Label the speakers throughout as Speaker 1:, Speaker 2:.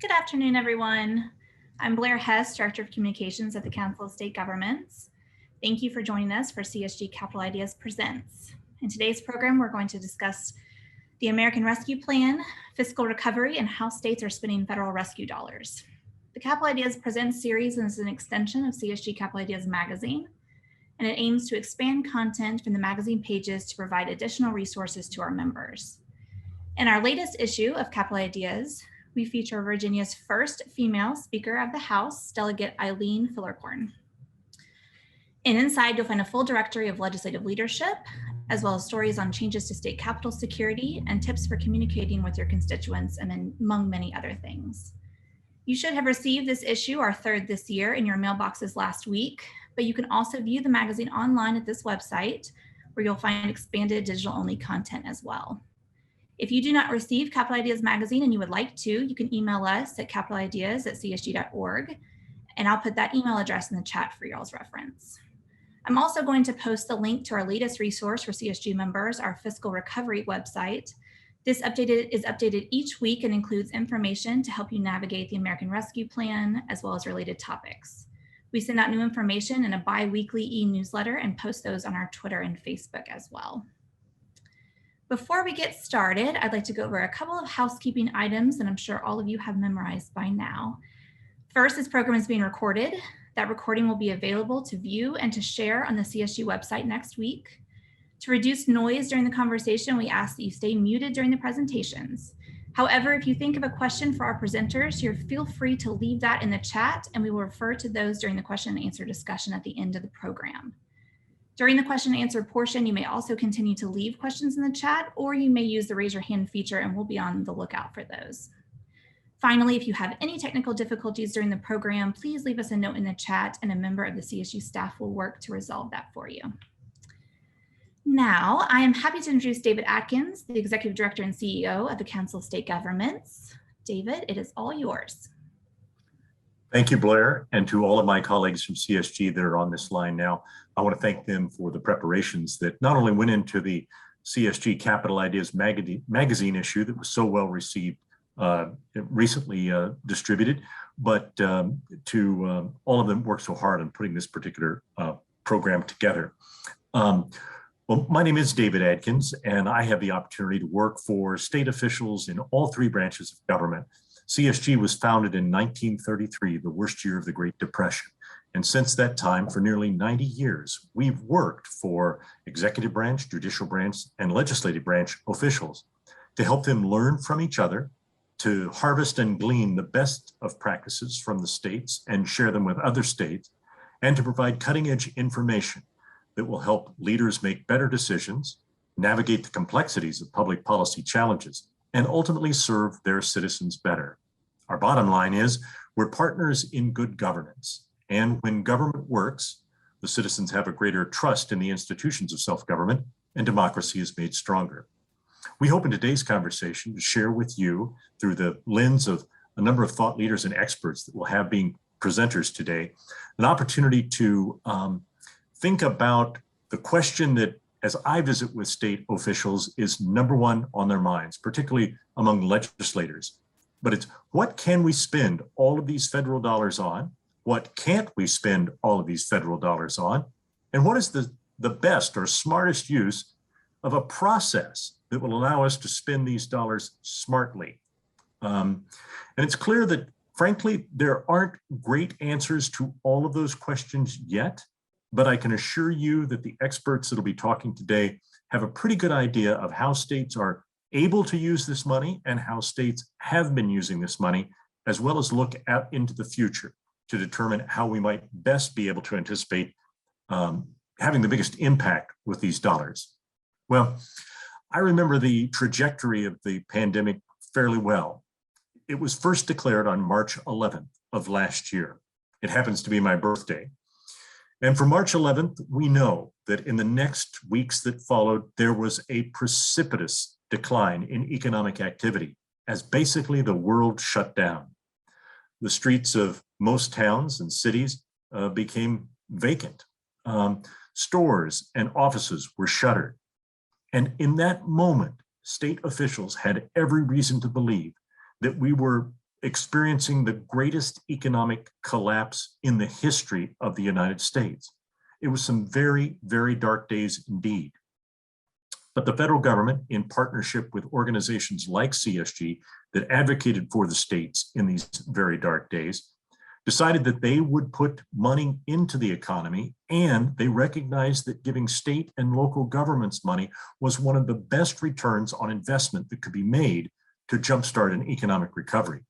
Speaker 1: Good afternoon, everyone. I'm Blair Hess, Director of Communications at the Council of State Governments. Thank you for joining us for CSG Capital Ideas Presents. In today's program, we're going to discuss the American Rescue Plan, fiscal recovery, and how states are spending federal rescue dollars. The Capital Ideas Presents series is an extension of CSG Capital Ideas magazine, and it aims to expand content from the magazine pages to provide additional resources to our members. In our latest issue of Capital Ideas, we feature Virginia's first female Speaker of the House, Delegate Eileen Fillercorn. And inside, you'll find a full directory of legislative leadership, as well as stories on changes to state capital security and tips for communicating with your constituents, and among many other things. You should have received this issue, our third this year, in your mailboxes last week, but you can also view the magazine online at this website, where you'll find expanded digital-only content as well. If you do not receive Capital Ideas magazine and you would like to, you can email us at capitalideas@csg.org, and I'll put that email address in the chat for y'all's reference. I'm also going to post the link to our latest resource for CSG members, our fiscal recovery website. This is updated each week and includes information to help you navigate the American Rescue Plan, as well as related topics. We send out new information in a bi-weekly e-newsletter and post those on our Twitter and Facebook as well. Before we get started, I'd like to go over a couple of housekeeping items that I'm sure all of you have memorized by now. First, this program is being recorded. That recording will be available to view and to share on the CSG website next week. To reduce noise during the conversation, we ask that you stay muted during the presentations. However, if you think of a question for our presenters, feel free to leave that in the chat, and we will refer to those during the question and answer discussion at the end of the program. During the question and answer portion, you may also continue to leave questions in the chat, or you may use the raise your hand feature, and we'll be on the lookout for those. Finally, if you have any technical difficulties during the program, please leave us a note in the chat, and a member of the CSU staff will work to resolve that for you. Now, I am happy to introduce David Atkins, the Executive Director and CEO of the Council of State Governments. David, it is all yours.
Speaker 2: Thank you, Blair, and to all of my colleagues from CSG that are on this line now. I want to thank them for the preparations that not only went into the CSG Capital Ideas magazine issue that was so well received, recently distributed, but to all of them worked so hard on putting this particular program together. Well, my name is David Atkins, and I have the opportunity to work for state officials in all three branches of government. CSG was founded in 1933, the worst year of the Great Depression. And since that time, for nearly 90 years, we've worked for executive branch, judicial branch, and legislative branch officials to help them learn from each other, to harvest and glean the best of practices from the states and share them with other states, and to provide cutting-edge information that will help leaders make better decisions, navigate the complexities of public policy challenges, and ultimately serve their citizens better. Our bottom line is we're partners in good governance. And when government works, the citizens have a greater trust in the institutions of self-government, and democracy is made stronger. We hope in today's conversation to share with you, through the lens of a number of thought leaders and experts that we'll have being presenters today, an opportunity to think about the question that, as I visit with state officials, is number one on their minds, particularly among legislators. But it's, what can we spend all of these federal dollars on? What can't we spend all of these federal dollars on? And what is the best or smartest use of a process that will allow us to spend these dollars smartly? And it's clear that, frankly, there aren't great answers to all of those questions yet. But I can assure you that the experts that'll be talking today have a pretty good idea of how states are able to use this money and how states have been using this money, as well as look out into the future to determine how we might best be able to anticipate having the biggest impact with these dollars. Well, I remember the trajectory of the pandemic fairly well. It was first declared on March 11th of last year. It happens to be my birthday. And for March 11th, we know that in the next weeks that followed, there was a precipitous decline in economic activity as basically the world shut down. The streets of most towns and cities became vacant. Stores and offices were shuttered. And in that moment, state officials had every reason to believe that we were experiencing the greatest economic collapse in the history of the United States. It was some very, very dark days indeed. But the federal government, in partnership with organizations like CSG that advocated for the states in these very dark days, decided that they would put money into the economy, and they recognized that giving state and local governments money was one of the best returns on investment that could be made to jumpstart an economic recovery.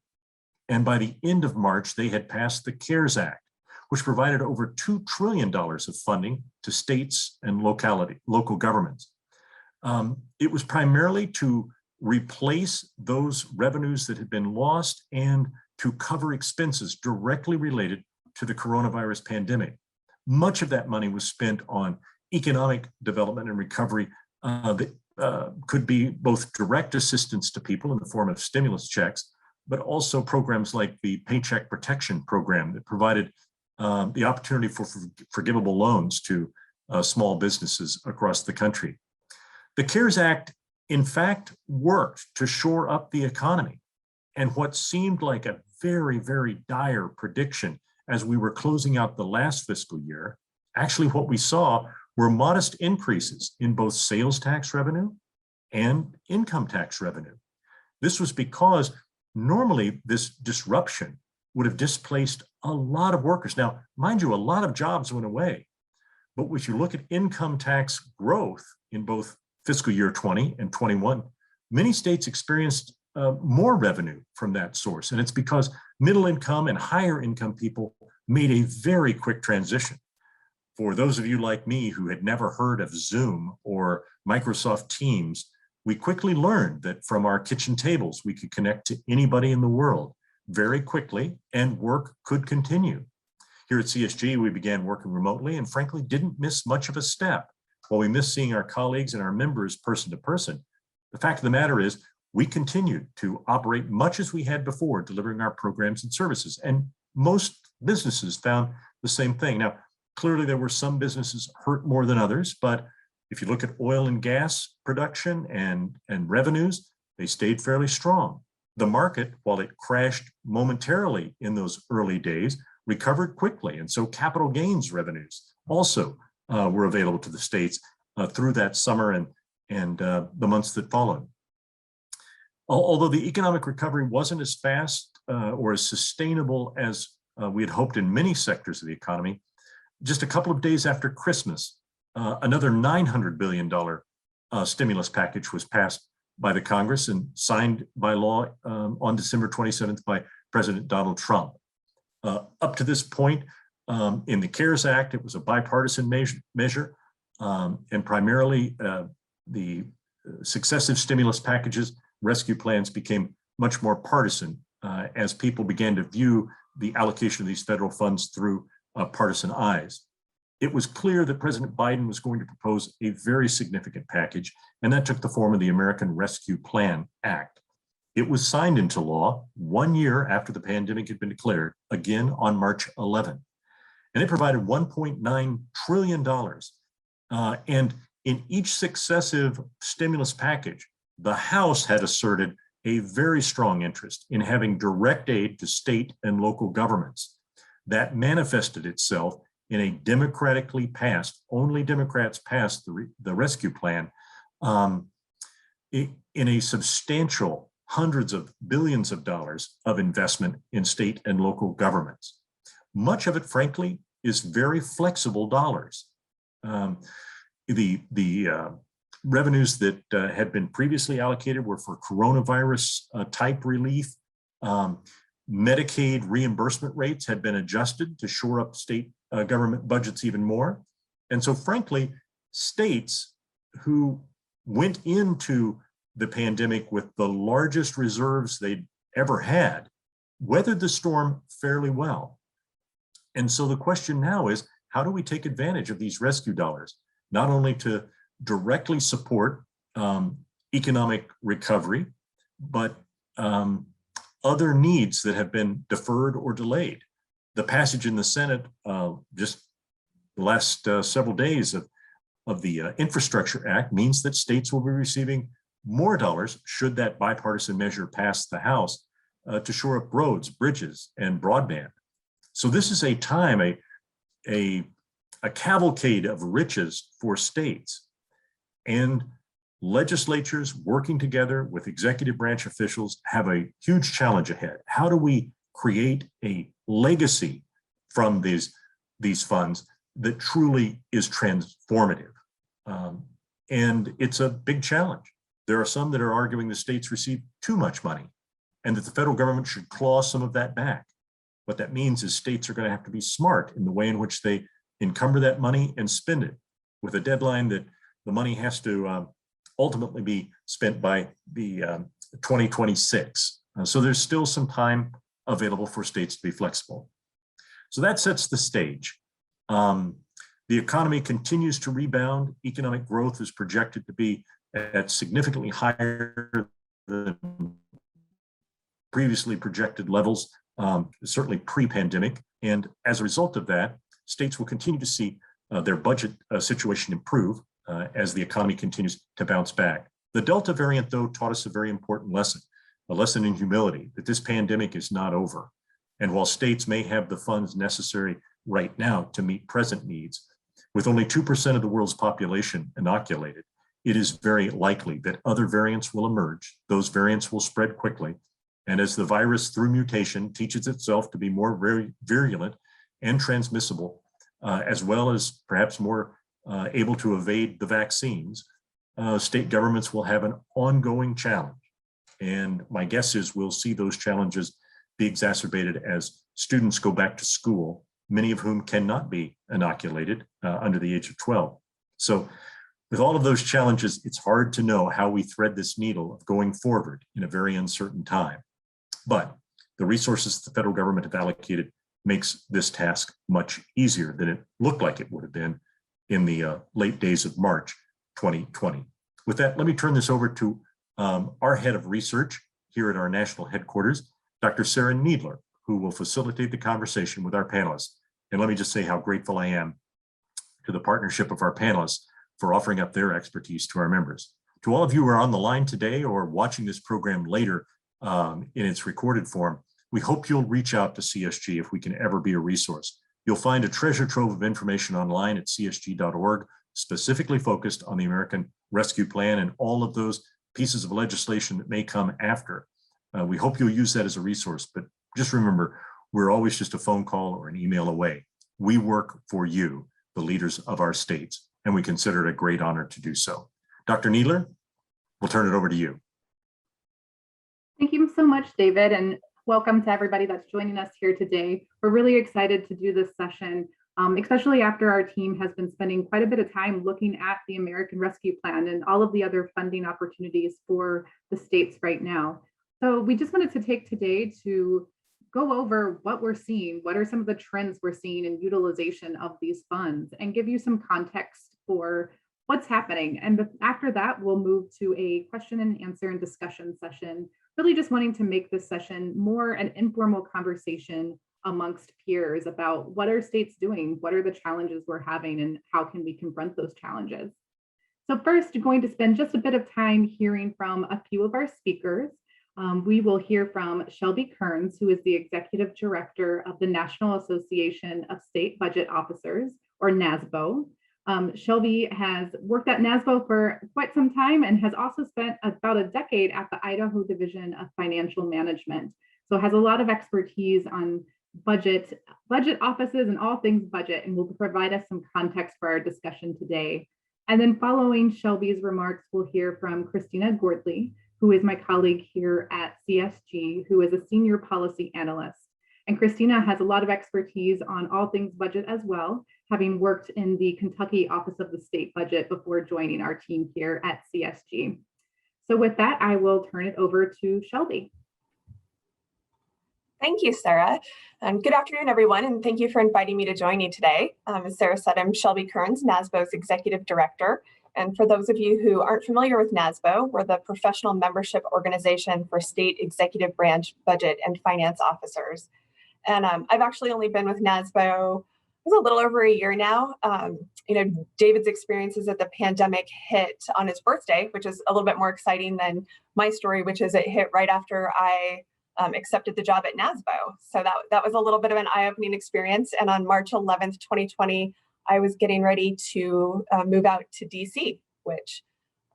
Speaker 2: And by the end of March, they had passed the CARES Act, which provided over $2 trillion of funding to states and local governments. It was primarily to replace those revenues that had been lost and to cover expenses directly related to the coronavirus pandemic. Much of that money was spent on economic development and recovery that could be both direct assistance to people in the form of stimulus checks, but also programs like the Paycheck Protection Program that provided the opportunity for forgivable loans to small businesses across the country. The CARES Act, in fact, worked to shore up the economy. And what seemed like a very, very dire prediction as we were closing out the last fiscal year, actually what we saw were modest increases in both sales tax revenue and income tax revenue. This was because normally this disruption would have displaced a lot of workers. Now, mind you, a lot of jobs went away, but when you look at income tax growth in both fiscal year 20 and 21, many states experienced more revenue from that source. And it's because middle income and higher income people made a very quick transition. For those of you like me who had never heard of Zoom or Microsoft Teams, we quickly learned that from our kitchen tables, we could connect to anybody in the world very quickly and work could continue. Here at CSG, we began working remotely and frankly didn't miss much of a step. While we missed seeing our colleagues and our members person to person, the fact of the matter is we continued to operate much as we had before, delivering our programs and services. And most businesses found the same thing. Now, clearly there were some businesses hurt more than others, but if you look at oil and gas production and revenues, they stayed fairly strong. The market, while it crashed momentarily in those early days, recovered quickly. And so capital gains revenues also were available to the states through that summer and the months that followed. Although the economic recovery wasn't as fast or as sustainable as we had hoped in many sectors of the economy, just a couple of days after Christmas, another $900 billion stimulus package was passed by the Congress and signed by law on December 27th by President Donald Trump. Up to this point, in the CARES Act, it was a bipartisan measure, and primarily the successive stimulus packages, rescue plans became much more partisan as people began to view the allocation of these federal funds through partisan eyes. It was clear that President Biden was going to propose a very significant package, and that took the form of the American Rescue Plan Act. It was signed into law 1 year after the pandemic had been declared, again on March 11. And it provided $1.9 trillion. And in each successive stimulus package, the House had asserted a very strong interest in having direct aid to state and local governments. That manifested itself in a democratically passed, only Democrats passed the rescue plan, in a substantial hundreds of billions of dollars of investment in state and local governments. Much of it, frankly, is very flexible dollars. The revenues that had been previously allocated were for coronavirus type relief. Medicaid reimbursement rates had been adjusted to shore up state government budgets even more. And so frankly, states who went into the pandemic with the largest reserves they'd ever had weathered the storm fairly well. And so the question now is, how do we take advantage of these rescue dollars, not only to directly support economic recovery, but other needs that have been deferred or delayed. The passage in the Senate just the last several days of the Infrastructure Act means that states will be receiving more dollars should that bipartisan measure pass the House to shore up roads, bridges, and broadband. So this is a time, a cavalcade of riches for states, and legislatures working together with executive branch officials have a huge challenge ahead. How do we create a legacy from these funds that truly is transformative? And it's a big challenge. There are some that are arguing the states receive too much money and that the federal government should claw some of that back. What that means is states are going to have to be smart in the way in which they encumber that money and spend it, with a deadline that the money has to ultimately be spent by the 2026. So there's still some time available for states to be flexible. So that sets the stage. The economy continues to rebound. Economic growth is projected to be at significantly higher than previously projected levels, certainly pre-pandemic. And as a result of that, states will continue to see their budget situation improve as the economy continues to bounce back. The Delta variant, though, taught us a very important lesson, a lesson in humility, that this pandemic is not over. And while states may have the funds necessary right now to meet present needs, with only 2% of the world's population inoculated, it is very likely that other variants will emerge. Those variants will spread quickly. And as the virus, through mutation, teaches itself to be more virulent and transmissible, as well as perhaps more able to evade the vaccines, state governments will have an ongoing challenge. And my guess is we'll see those challenges be exacerbated as students go back to school, many of whom cannot be inoculated under the age of 12. So with all of those challenges, it's hard to know how we thread this needle of going forward in a very uncertain time. But the resources the federal government have allocated makes this task much easier than it looked like it would have been in the late days of March 2020. With that, let me turn this over to our head of research here at our national headquarters, Dr. Sarah Needler, who will facilitate the conversation with our panelists. And let me just say how grateful I am to the partnership of our panelists for offering up their expertise to our members. To all of you who are on the line today or watching this program later in its recorded form, we hope you'll reach out to CSG if we can ever be a resource. You'll find a treasure trove of information online at csg.org, specifically focused on the American Rescue Plan and all of those pieces of legislation that may come after. We hope you'll use that as a resource, but just remember, we're always just a phone call or an email away. We work for you, the leaders of our states, and we consider it a great honor to do so. Dr. Needler, we'll turn it over to you.
Speaker 3: Thank you so much, David, and welcome to everybody that's joining us here today. We're really excited to do this session, especially after our team has been spending quite a bit of time looking at the American Rescue Plan and all of the other funding opportunities for the states right now. So we just wanted to take today to go over what we're seeing, what are some of the trends we're seeing in utilization of these funds, and give you some context for what's happening. And after that, we'll move to a question and answer and discussion session, really just wanting to make this session more an informal conversation amongst peers about what are states doing, what are the challenges we're having, and how can we confront those challenges. So first, you're going to spend just a bit of time hearing from a few of our speakers. We will hear from Shelby Kearns, who is the Executive Director of the National Association of State Budget Officers, or NASBO. Shelby has worked at NASBO for quite some time and has also spent about a decade at the Idaho Division of Financial Management. So has a lot of expertise on budget offices and all things budget, and will provide us some context for our discussion today. And then following Shelby's remarks, we'll hear from Christina Gordley, who is my colleague here at CSG, who is a senior policy analyst. And Christina has a lot of expertise on all things budget as well, having worked in the Kentucky Office of the State Budget before joining our team here at CSG. So with that, I will turn it over to Shelby.
Speaker 4: Thank you, Sarah. Good afternoon, everyone, and thank you for inviting me to join you today. As Sarah said, I'm Shelby Kearns, NASBO's Executive Director. And for those of you who aren't familiar with NASBO, we're the professional membership organization for state executive branch budget and finance officers. And I've actually only been with NASBO a little over a year now. David's experience is that the pandemic hit on his birthday, which is a little bit more exciting than my story, which is it hit right after I accepted the job at NASBO. So that was a little bit of an eye-opening experience. And on March 11th, 2020, I was getting ready to move out to DC, which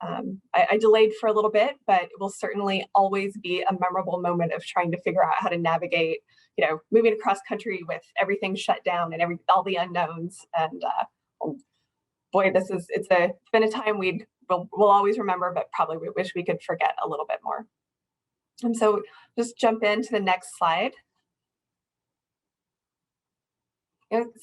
Speaker 4: I delayed for a little bit, but it will certainly always be a memorable moment of trying to figure out how to navigate, moving across country with everything shut down and all the unknowns. And boy, it's been a time we'll always remember, but probably we wish we could forget a little bit more. And so just jump into the next slide.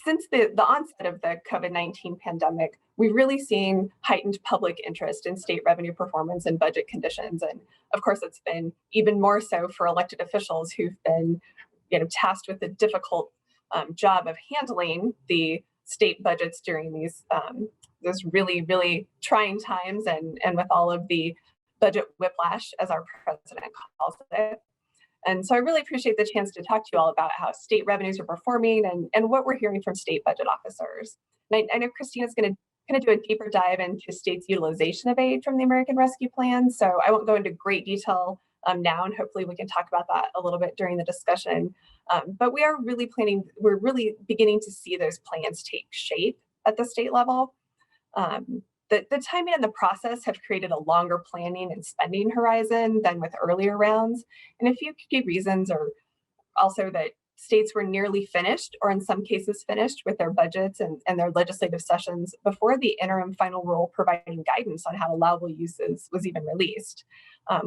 Speaker 4: Since the onset of the COVID-19 pandemic, we've really seen heightened public interest in state revenue performance and budget conditions. And of course, it's been even more so for elected officials who've been tasked with the difficult job of handling the state budgets during these really, really trying times and with all of the budget whiplash, as our president calls it. And so I really appreciate the chance to talk to you all about how state revenues are performing and what we're hearing from state budget officers. And I know Christina's going to do a deeper dive into states' utilization of aid from the American Rescue Plan. So I won't go into great detail now, and hopefully we can talk about that a little bit during the discussion. But we're really beginning to see those plans take shape at the state level. The timing and the process have created a longer planning and spending horizon than with earlier rounds. And a few key reasons are also that states were nearly finished, or in some cases finished, with their budgets and their legislative sessions before the interim final rule providing guidance on how allowable uses was even released.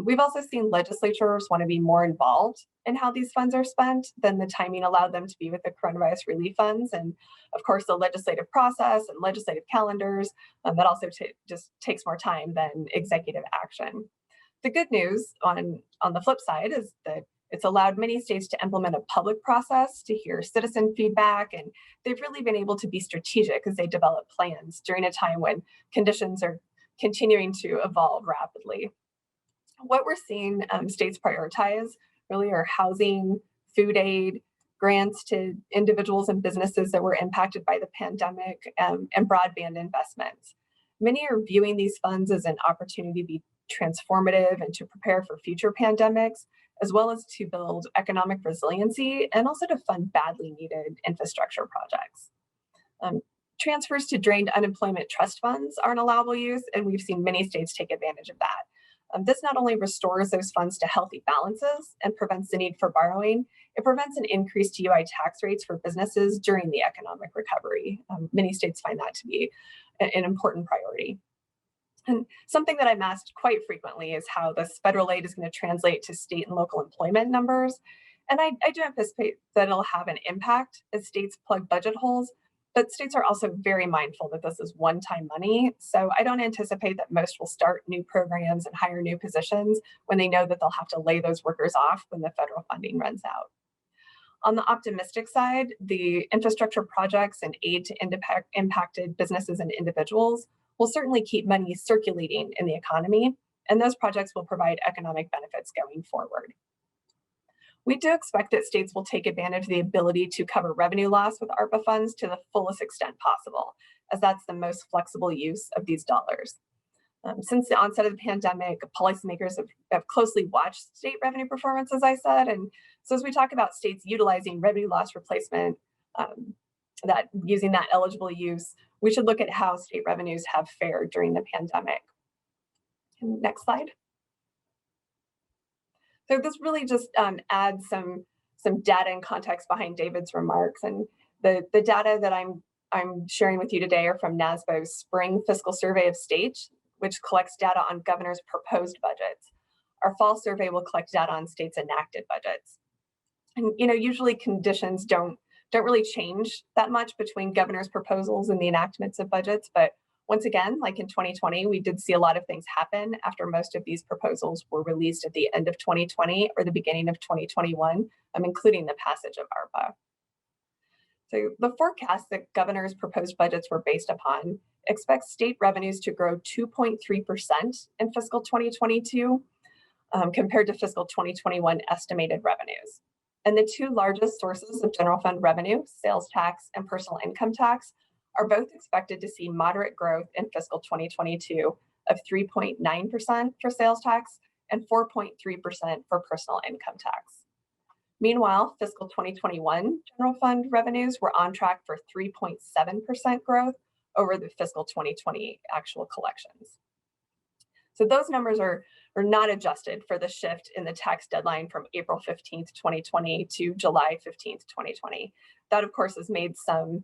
Speaker 4: We've also seen legislatures want to be more involved in how these funds are spent than the timing allowed them to be with the coronavirus relief funds. And of course, the legislative process and legislative calendars, that also just takes more time than executive action. The good news on the flip side is that it's allowed many states to implement a public process to hear citizen feedback, and they've really been able to be strategic as they develop plans during a time when conditions are continuing to evolve rapidly. What we're seeing states prioritize really are housing, food aid, grants to individuals and businesses that were impacted by the pandemic, and broadband investments. Many are viewing these funds as an opportunity to be transformative and to prepare for future pandemics, as well as to build economic resiliency and also to fund badly needed infrastructure projects. Transfers to drained unemployment trust funds are an allowable use, and we've seen many states take advantage of that. This not only restores those funds to healthy balances and prevents the need for borrowing, it prevents an increase to UI tax rates for businesses during the economic recovery. Many states find that to be an important priority. And something that I'm asked quite frequently is how this federal aid is going to translate to state and local employment numbers. And I do anticipate that it'll have an impact as states plug budget holes, but states are also very mindful that this is one-time money. So I don't anticipate that most will start new programs and hire new positions when they know that they'll have to lay those workers off when the federal funding runs out. On the optimistic side, the infrastructure projects and aid to impacted businesses and individuals will certainly keep money circulating in the economy, and those projects will provide economic benefits going forward. We do expect that states will take advantage of the ability to cover revenue loss with ARPA funds to the fullest extent possible, as that's the most flexible use of these dollars. Since the onset of the pandemic, policymakers have closely watched state revenue performance, as I said. And so as we talk about states utilizing revenue loss replacement, using that eligible use, we should look at how state revenues have fared during the pandemic. Next slide. So this really just adds some data and context behind David's remarks. And the data that I'm sharing with you today are from NASBO's Spring Fiscal Survey of States, which collects data on governors' proposed budgets. Our fall survey will collect data on states' enacted budgets. And usually conditions don't really change that much between governors' proposals and the enactments of budgets, but once again, like in 2020, we did see a lot of things happen after most of these proposals were released at the end of 2020 or the beginning of 2021, including the passage of ARPA. So the forecast that governors' proposed budgets were based upon expects state revenues to grow 2.3% in fiscal 2022 compared to fiscal 2021 estimated revenues. And the two largest sources of general fund revenue, sales tax and personal income tax, are both expected to see moderate growth in fiscal 2022 of 3.9% for sales tax and 4.3% for personal income tax. Meanwhile, fiscal 2021 general fund revenues were on track for 3.7% growth over the fiscal 2020 actual collections. So those numbers are not adjusted for the shift in the tax deadline from April 15th, 2020 to July 15th, 2020. That, of course, has made some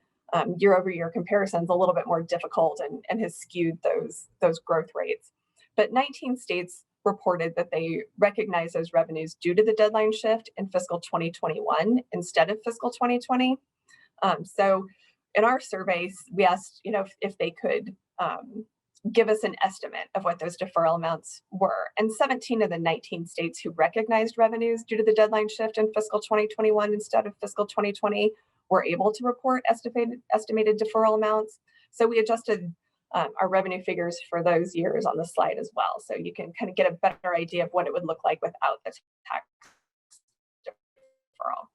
Speaker 4: year-over-year comparisons a little bit more difficult and has skewed those growth rates. But 19 states reported that they recognize those revenues due to the deadline shift in fiscal 2021 instead of fiscal 2020. So in our surveys, we asked, if they could give us an estimate of what those deferral amounts were. And 17 of the 19 states who recognized revenues due to the deadline shift in fiscal 2021 instead of fiscal 2020 were able to report estimated deferral amounts. So we adjusted our revenue figures for those years on the slide as well. So you can kind of get a better idea of what it would look like without the tax deferral.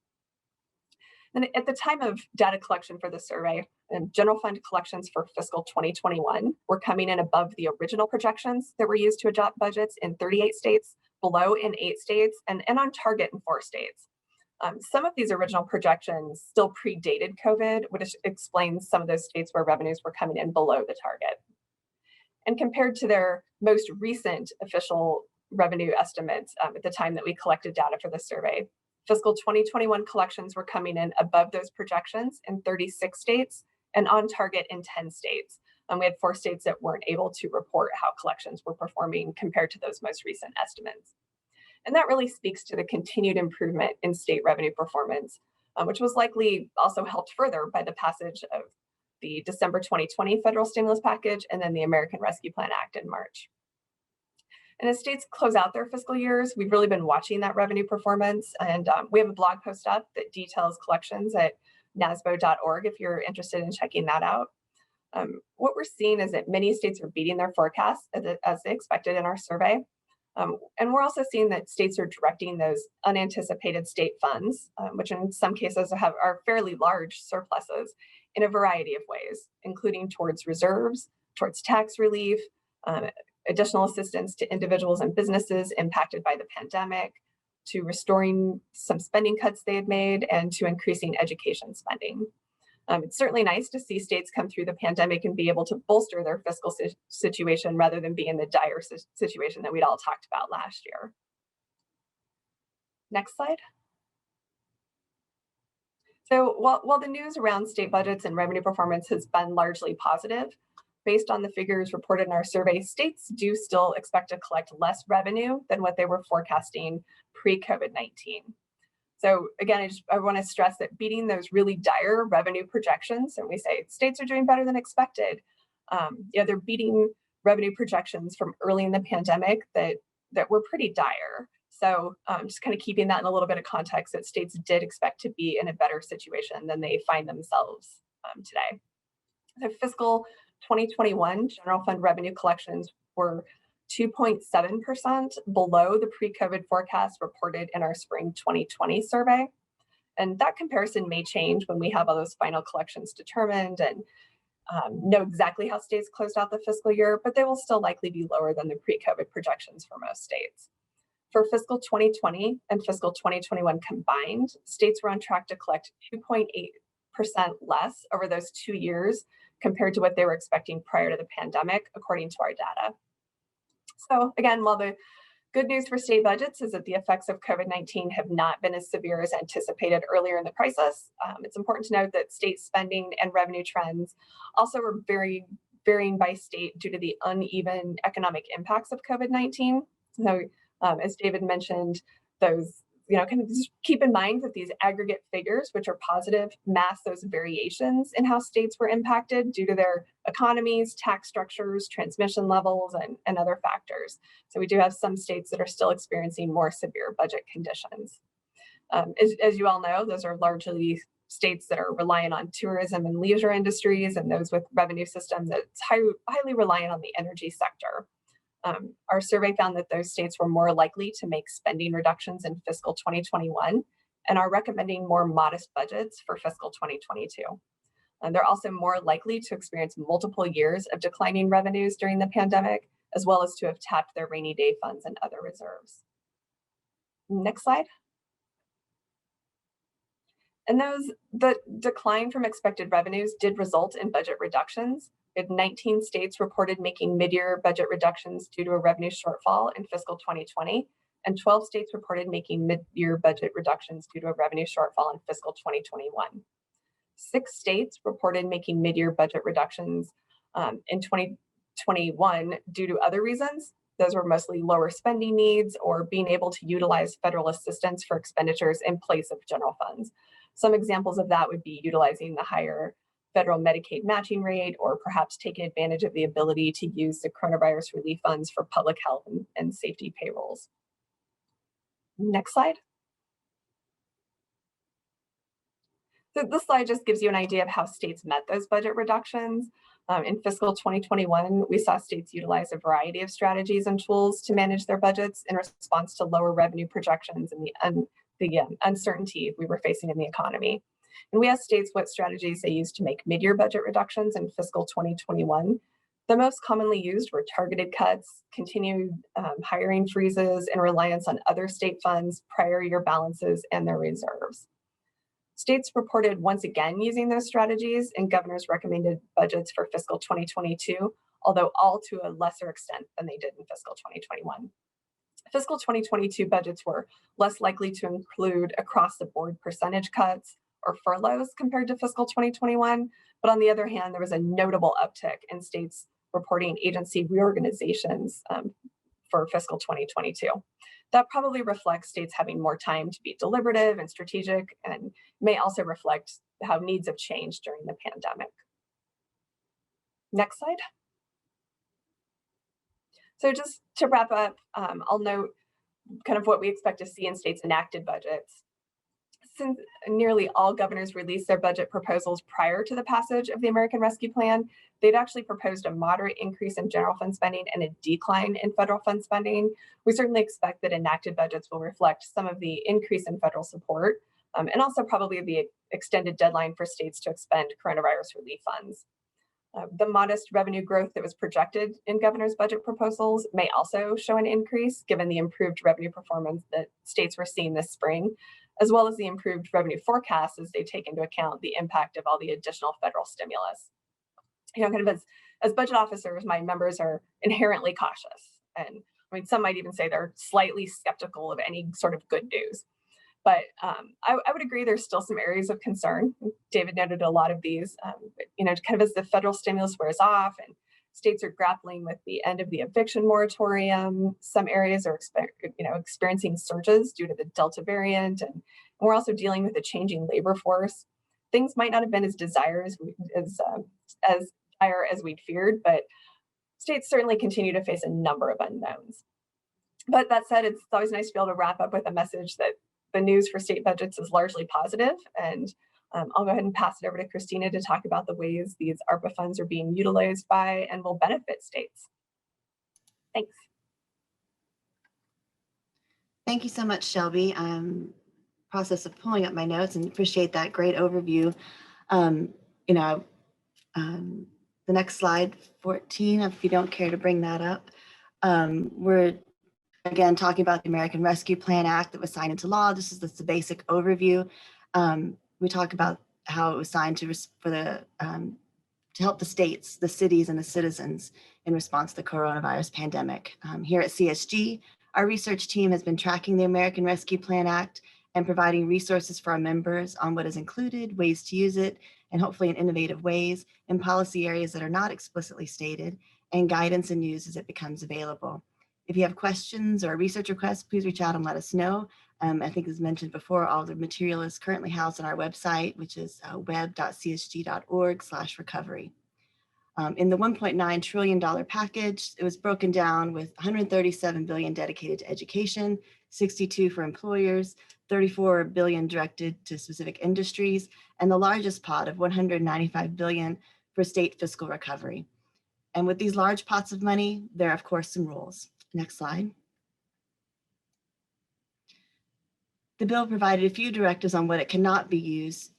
Speaker 4: And at the time of data collection for the survey, general fund collections for fiscal 2021 were coming in above the original projections that were used to adopt budgets in 38 states, below in 8 states, and on target in 4 states. Some of these original projections still predated COVID, which explains some of those states where revenues were coming in below the target. And compared to their most recent official revenue estimates at the time that we collected data for the survey, fiscal 2021 collections were coming in above those projections in 36 states and on target in 10 states. We had 4 states that weren't able to report how collections were performing compared to those most recent estimates. And that really speaks to the continued improvement in state revenue performance, which was likely also helped further by the passage of the December 2020 federal stimulus package and then the American Rescue Plan Act in March. And as states close out their fiscal years, we've really been watching that revenue performance. And we have a blog post up that details collections at nasbo.org if you're interested in checking that out. What we're seeing is that many states are beating their forecasts as they expected in our survey. And we're also seeing that states are directing those unanticipated state funds, which in some cases are fairly large surpluses, in a variety of ways, including towards reserves, towards tax relief, additional assistance to individuals and businesses impacted by the pandemic, to restoring some spending cuts they had made, and to increasing education spending. It's certainly nice to see states come through the pandemic and be able to bolster their fiscal situation rather than be in the dire situation that we'd all talked about last year. Next slide. So while the news around state budgets and revenue performance has been largely positive, based on the figures reported in our survey, states do still expect to collect less revenue than what they were forecasting pre-COVID-19. So again, I want to stress that beating those really dire revenue projections, and we say states are doing better than expected, they're beating revenue projections from early in the pandemic that were pretty dire. So just kind of keeping that in a little bit of context, that states did expect to be in a better situation than they find themselves today. The fiscal 2021 general fund revenue collections were 2.7% below the pre-COVID forecast reported in our spring 2020 survey. And that comparison may change when we have all those final collections determined and know exactly how states closed out the fiscal year, but they will still likely be lower than the pre-COVID projections for most states. For fiscal 2020 and fiscal 2021 combined, states were on track to collect 2.8% less over those 2 years compared to what they were expecting prior to the pandemic, according to our data. So again, while the good news for state budgets is that the effects of COVID-19 have not been as severe as anticipated earlier in the crisis, it's important to note that state spending and revenue trends also were varying by state due to the uneven economic impacts of COVID-19. So as David mentioned, those, kind of just keep in mind that these aggregate figures, which are positive, mask those variations in how states were impacted due to their economies, tax structures, transmission levels, and other factors. So we do have some states that are still experiencing more severe budget conditions. As you all know, those are largely states that are reliant on tourism and leisure industries, and those with revenue systems that's highly reliant on the energy sector. Our survey found that those states were more likely to make spending reductions in fiscal 2021 and are recommending more modest budgets for fiscal 2022. And they're also more likely to experience multiple years of declining revenues during the pandemic, as well as to have tapped their rainy day funds and other reserves. Next slide. And the decline from expected revenues did result in budget reductions. 19 states reported making mid-year budget reductions due to a revenue shortfall in fiscal 2020, and 12 states reported making mid-year budget reductions due to a revenue shortfall in fiscal 2021. 6 states reported making mid-year budget reductions in 2021 due to other reasons. Those were mostly lower spending needs or being able to utilize federal assistance for expenditures in place of general funds. Some examples of that would be utilizing the higher federal Medicaid matching rate, or perhaps taking advantage of the ability to use the coronavirus relief funds for public health and safety payrolls. Next slide. So this slide just gives you an idea of how states met those budget reductions. In fiscal 2021, we saw states utilize a variety of strategies and tools to manage their budgets in response to lower revenue projections and the uncertainty we were facing in the economy. And we asked states what strategies they used to make mid-year budget reductions in fiscal 2021. The most commonly used were targeted cuts, continued hiring freezes, and reliance on other state funds, prior year balances, and their reserves. States reported once again using those strategies in governor's recommended budgets for fiscal 2022, although all to a lesser extent than they did in fiscal 2021. Fiscal 2022 budgets were less likely to include across-the-board percentage cuts or furloughs compared to fiscal 2021, but on the other hand, there was a notable uptick in states reporting agency reorganizations for fiscal 2022. That probably reflects states having more time to be deliberative and strategic, and may also reflect how needs have changed during the pandemic. Next slide. So just to wrap up, I'll note kind of what we expect to see in states' enacted budgets. Since nearly all governors released their budget proposals prior to the passage of the American Rescue Plan, they'd actually proposed a moderate increase in general fund spending and a decline in federal fund spending. We certainly expect that enacted budgets will reflect some of the increase in federal support, and also probably the extended deadline for states to expend coronavirus relief funds. The modest revenue growth that was projected in governor's budget proposals may also show an increase given the improved revenue performance that states were seeing this spring, as well as the improved revenue forecasts as they take into account the impact of all the additional federal stimulus. Kind of as budget officers, my members are inherently cautious. And I mean, some might even say they're slightly skeptical of any sort of good news. But I would agree there's still some areas of concern. David noted a lot of these, kind of as the federal stimulus wears off and states are grappling with the end of the eviction moratorium. Some areas are experiencing surges due to the Delta variant, and we're also dealing with a changing labor force. Things might not have been as dire as we'd feared, but states certainly continue to face a number of unknowns. But that said, it's always nice to be able to wrap up with a message that the news for state budgets is largely positive, and I'll go ahead and pass it over to Christina to talk about the ways these ARPA funds are being utilized by and will benefit states. Thanks.
Speaker 5: Thank you so much, Shelby. Process of pulling up my notes and appreciate that great overview. The next slide, 14, if you don't care to bring that up. We're again talking about the American Rescue Plan Act that was signed into law. This is the basic overview. We talk about how it was signed to help the states, the cities, and the citizens in response to the coronavirus pandemic. Here at CSG, our research team has been tracking the American Rescue Plan Act and providing resources for our members on what is included, ways to use it, and hopefully in innovative ways in policy areas that are not explicitly stated, and guidance and news as it becomes available. If you have questions or research requests, please reach out and let us know. I think as mentioned before, all the material is currently housed on our website, which is web.csg.org/recovery. In the $1.9 trillion package, it was broken down with $137 billion dedicated to education, 62 for employers, 34 billion directed to specific industries, and the largest pot of $195 billion for state fiscal recovery. And with these large pots of money, there are of course some rules. Next slide. The bill provided a few directives on what it cannot be used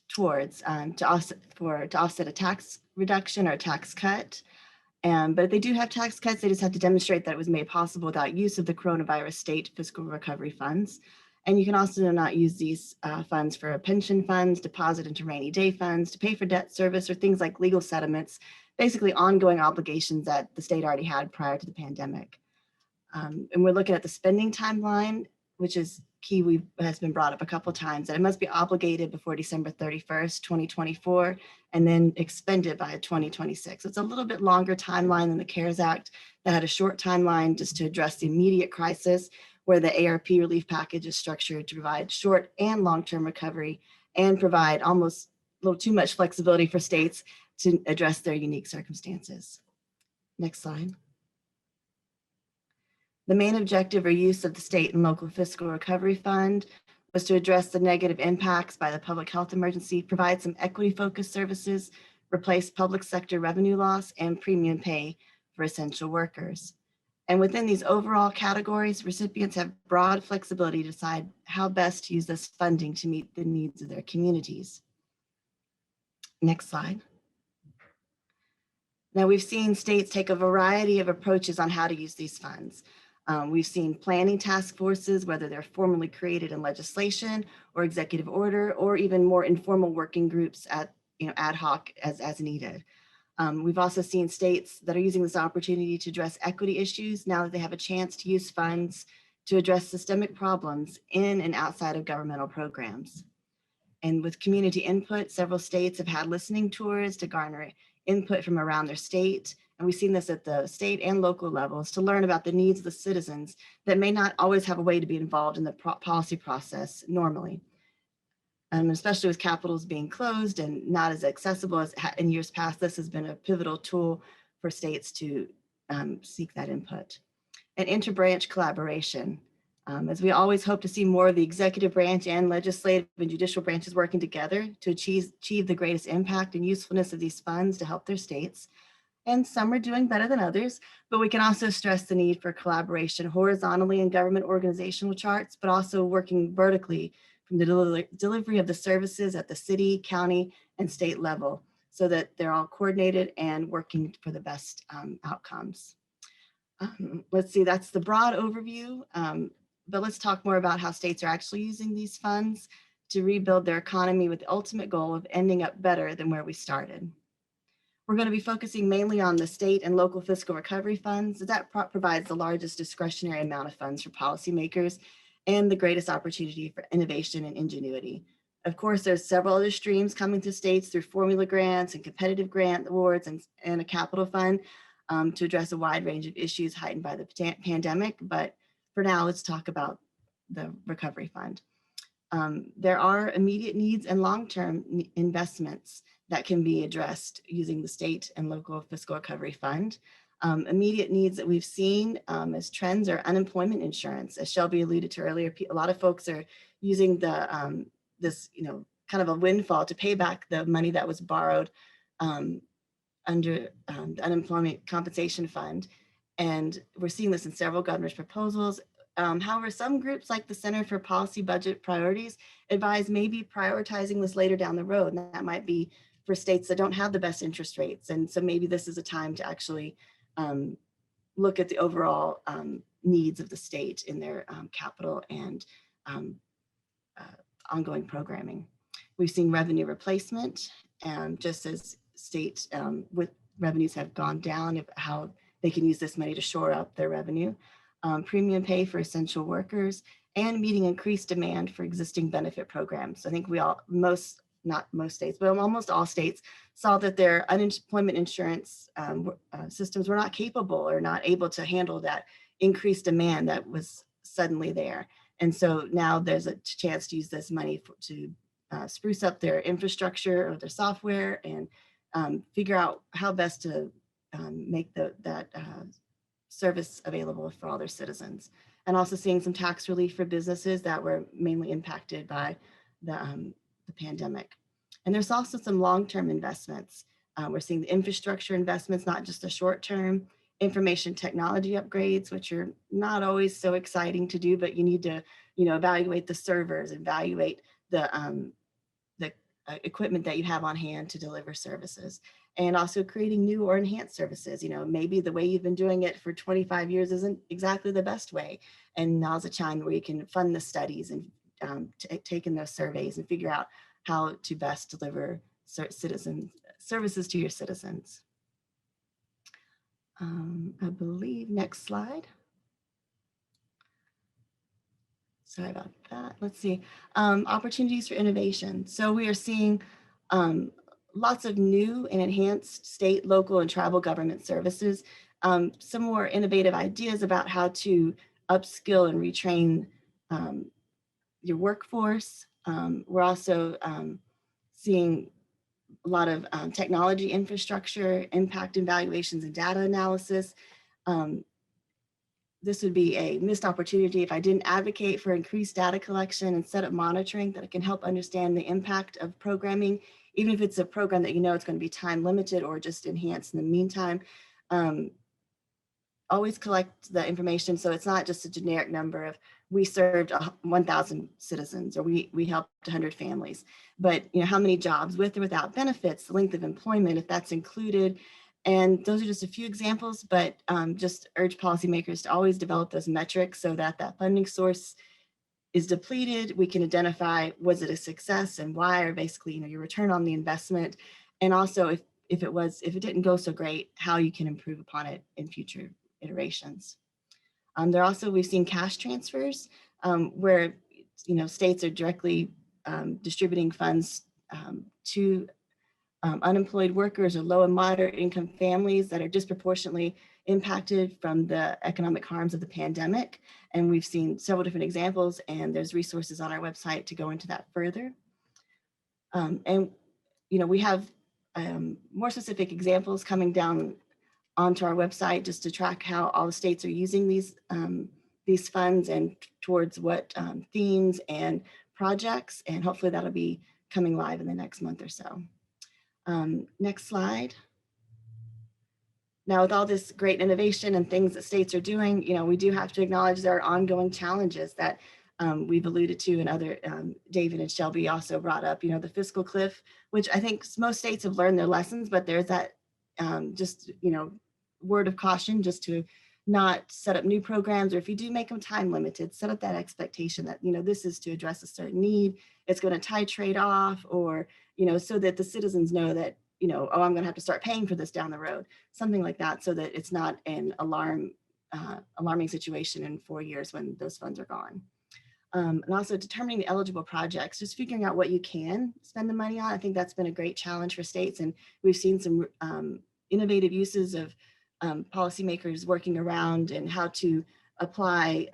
Speaker 5: towards to offset a tax reduction or a tax cut. But if they do have tax cuts, they just have to demonstrate that it was made possible without use of the coronavirus state fiscal recovery funds. And you can also not use these funds for pension funds, deposit into rainy day funds, to pay for debt service, or things like legal settlements, basically ongoing obligations that the state already had prior to the pandemic. And we're looking at the spending timeline, which is key. Has been brought up a couple of times, that it must be obligated before December 31st, 2024, and then expended by 2026. So it's a little bit longer timeline than the CARES Act that had a short timeline just to address the immediate crisis, where the ARP relief package is structured to provide short and long-term recovery and provide almost a little too much flexibility for states to address their unique circumstances. Next slide. The main objective or use of the state and local fiscal recovery fund was to address the negative impacts by the public health emergency, provide some equity-focused services, replace public sector revenue loss, and premium pay for essential workers. And within these overall categories, recipients have broad flexibility to decide how best to use this funding to meet the needs of their communities. Next slide. Now, we've seen states take a variety of approaches on how to use these funds. We've seen planning task forces, whether they're formally created in legislation or executive order, or even more informal working groups at ad hoc as needed. We've also seen states that are using this opportunity to address equity issues now that they have a chance to use funds to address systemic problems in and outside of governmental programs. And with community input, several states have had listening tours to garner input from around their state. And we've seen this at the state and local levels to learn about the needs of the citizens that may not always have a way to be involved in the policy process normally. Especially with capitals being closed and not as accessible as in years past, this has been a pivotal tool for states to seek that input. And interbranch collaboration. As we always hope to see more of the executive branch and legislative and judicial branches working together to achieve the greatest impact and usefulness of these funds to help their states. And some are doing better than others, but we can also stress the need for collaboration horizontally in government organizational charts, but also working vertically from the delivery of the services at the city, county, and state level, so that they're all coordinated and working for the best outcomes. Let's see, that's the broad overview, but let's talk more about how states are actually using these funds to rebuild their economy with the ultimate goal of ending up better than where we started. We're going to be focusing mainly on the state and local fiscal recovery funds. That provides the largest discretionary amount of funds for policymakers and the greatest opportunity for innovation and ingenuity. Of course, there's several other streams coming to states through formula grants and competitive grant awards and a capital fund to address a wide range of issues heightened by the pandemic. But for now, let's talk about the recovery fund. There are immediate needs and long-term investments that can be addressed using the state and local fiscal recovery fund. Immediate needs that we've seen as trends are unemployment insurance. As Shelby alluded to earlier, a lot of folks are using the this kind of a windfall to pay back the money that was borrowed under the unemployment compensation fund. And we're seeing this in several governor's proposals. However, some groups like the Center for Policy Budget Priorities advise maybe prioritizing this later down the road. And that might be for states that don't have the best interest rates. And so maybe this is a time to actually look at the overall needs of the state in their capital and ongoing programming. We've seen revenue replacement, just as state with revenues have gone down, how they can use this money to shore up their revenue. Premium pay for essential workers, and meeting increased demand for existing benefit programs. I think not most states, but almost all states saw that their unemployment insurance systems were not capable or not able to handle that increased demand that was suddenly there. And so now there's a chance to use this money to spruce up their infrastructure or their software and figure out how best to make that service available for all their citizens. And also seeing some tax relief for businesses that were mainly impacted by the pandemic. And there's also some long-term investments. We're seeing the infrastructure investments, not just the short-term information technology upgrades, which are not always so exciting to do, but you need to, evaluate the servers, evaluate the equipment that you have on hand to deliver services, and also creating new or enhanced services. Maybe the way you've been doing it for 25 years isn't exactly the best way. And now's a time where you can fund the studies and taken those surveys and figure out how to best deliver services to your citizens. I believe next slide. Sorry about that. Let's see. Opportunities for innovation. So we are seeing lots of new and enhanced state, local, and tribal government services. Some more innovative ideas about how to upskill and retrain your workforce. We're also seeing a lot of technology infrastructure, impact evaluations, and data analysis. This would be a missed opportunity if I didn't advocate for increased data collection and set up monitoring that can help understand the impact of programming, even if it's a program that you know it's going to be time limited or just enhanced in the meantime. Always collect the information so it's not just a generic number of we served 1,000 citizens or we helped 100 families, but how many jobs with or without benefits, the length of employment, if that's included. And those are just a few examples, but just urge policymakers to always develop those metrics so that that funding source is depleted. We can identify, was it a success and why, or basically, your return on the investment. And also if it didn't go so great, how you can improve upon it in future iterations. We've seen cash transfers where, states are directly distributing funds to unemployed workers or low and moderate income families that are disproportionately impacted from the economic harms of the pandemic. And we've seen several different examples, and there's resources on our website to go into that further. We have more specific examples coming down onto our website just to track how all the states are using these funds and towards what themes and projects, and hopefully that'll be coming live in the next month or so. Next slide. Now, with all this great innovation and things that states are doing, we do have to acknowledge there are ongoing challenges that we've alluded to, and other David and Shelby also brought up, the fiscal cliff, which I think most states have learned their lessons, but there's that word of caution just to not set up new programs, or if you do make them time limited, set up that expectation that, this is to address a certain need, it's going to titrate off, or, so that the citizens know that, oh, I'm going to have to start paying for this down the road, something like that, so that it's not an alarming situation in 4 years when those funds are gone. And also determining the eligible projects, just figuring out what you can spend the money on. I think that's been a great challenge for states, and we've seen some innovative uses of policymakers working around and how to apply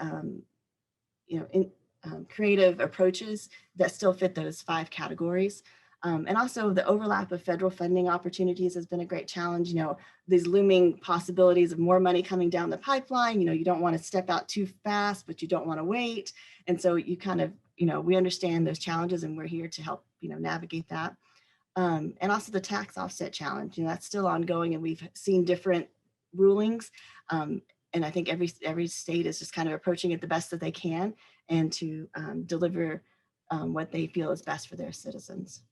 Speaker 5: creative approaches that still fit those 5 categories. And also the overlap of federal funding opportunities has been a great challenge. These looming possibilities of more money coming down the pipeline, you don't want to step out too fast, but you don't want to wait. And so you kind of, we understand those challenges, and we're here to help, navigate that. And also the tax offset challenge, that's still ongoing, and we've seen different rulings. And I think every state is just kind of approaching it the best that they can, and to deliver what they feel is best for their citizens.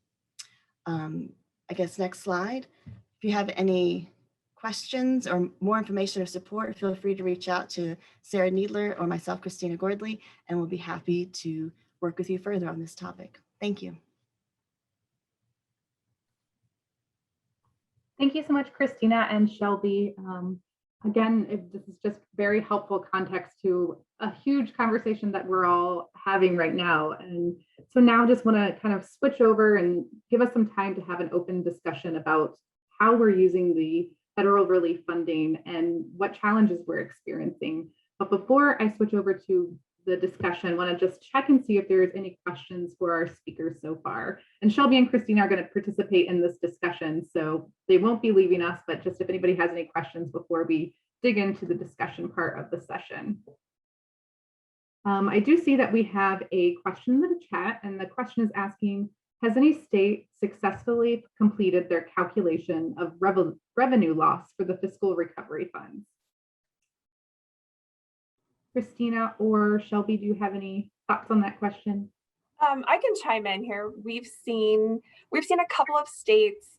Speaker 5: I guess next slide. If you have any questions or more information or support, feel free to reach out to Sarah Needler or myself, Christina Gordley, and we'll be happy to work with you further on this topic. Thank you.
Speaker 3: Thank you so much, Christina and Shelby. Again, this is just very helpful context to a huge conversation that we're all having right now. And so now I just want to kind of switch over and give us some time to have an open discussion about how we're using the federal relief funding and what challenges we're experiencing. But before I switch over to the discussion, I want to just check and see if there's any questions for our speakers so far. And Shelby and Christina are going to participate in this discussion, so they won't be leaving us, but just if anybody has any questions before we dig into the discussion part of the session. I do see that we have a question in the chat, and the question is asking, has any state successfully completed their calculation of revenue loss for the fiscal recovery funds? Christina or Shelby, do you have any thoughts on that question?
Speaker 4: I can chime in here. We've seen a couple of states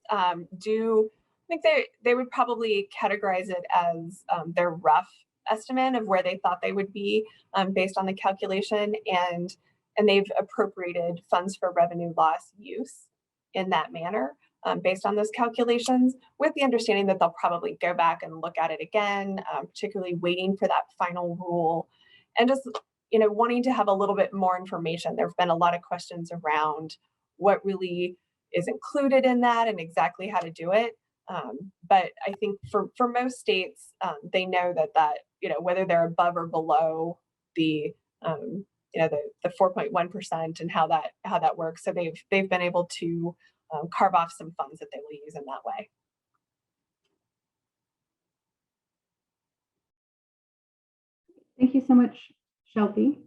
Speaker 4: do. I think they would probably categorize it as their rough estimate of where they thought they would be based on the calculation. And and they've appropriated funds for revenue loss use in that manner based on those calculations, with the understanding that they'll probably go back and look at it again, particularly waiting for that final rule, and just wanting to have a little bit more information. There have been a lot of questions around what really is included in that and exactly how to do it. But I think for most states, they know that whether they're above or below the the 4.1% and how that works. So they've been able to carve off some funds that they will use in that way.
Speaker 3: Thank you so much, Shelby.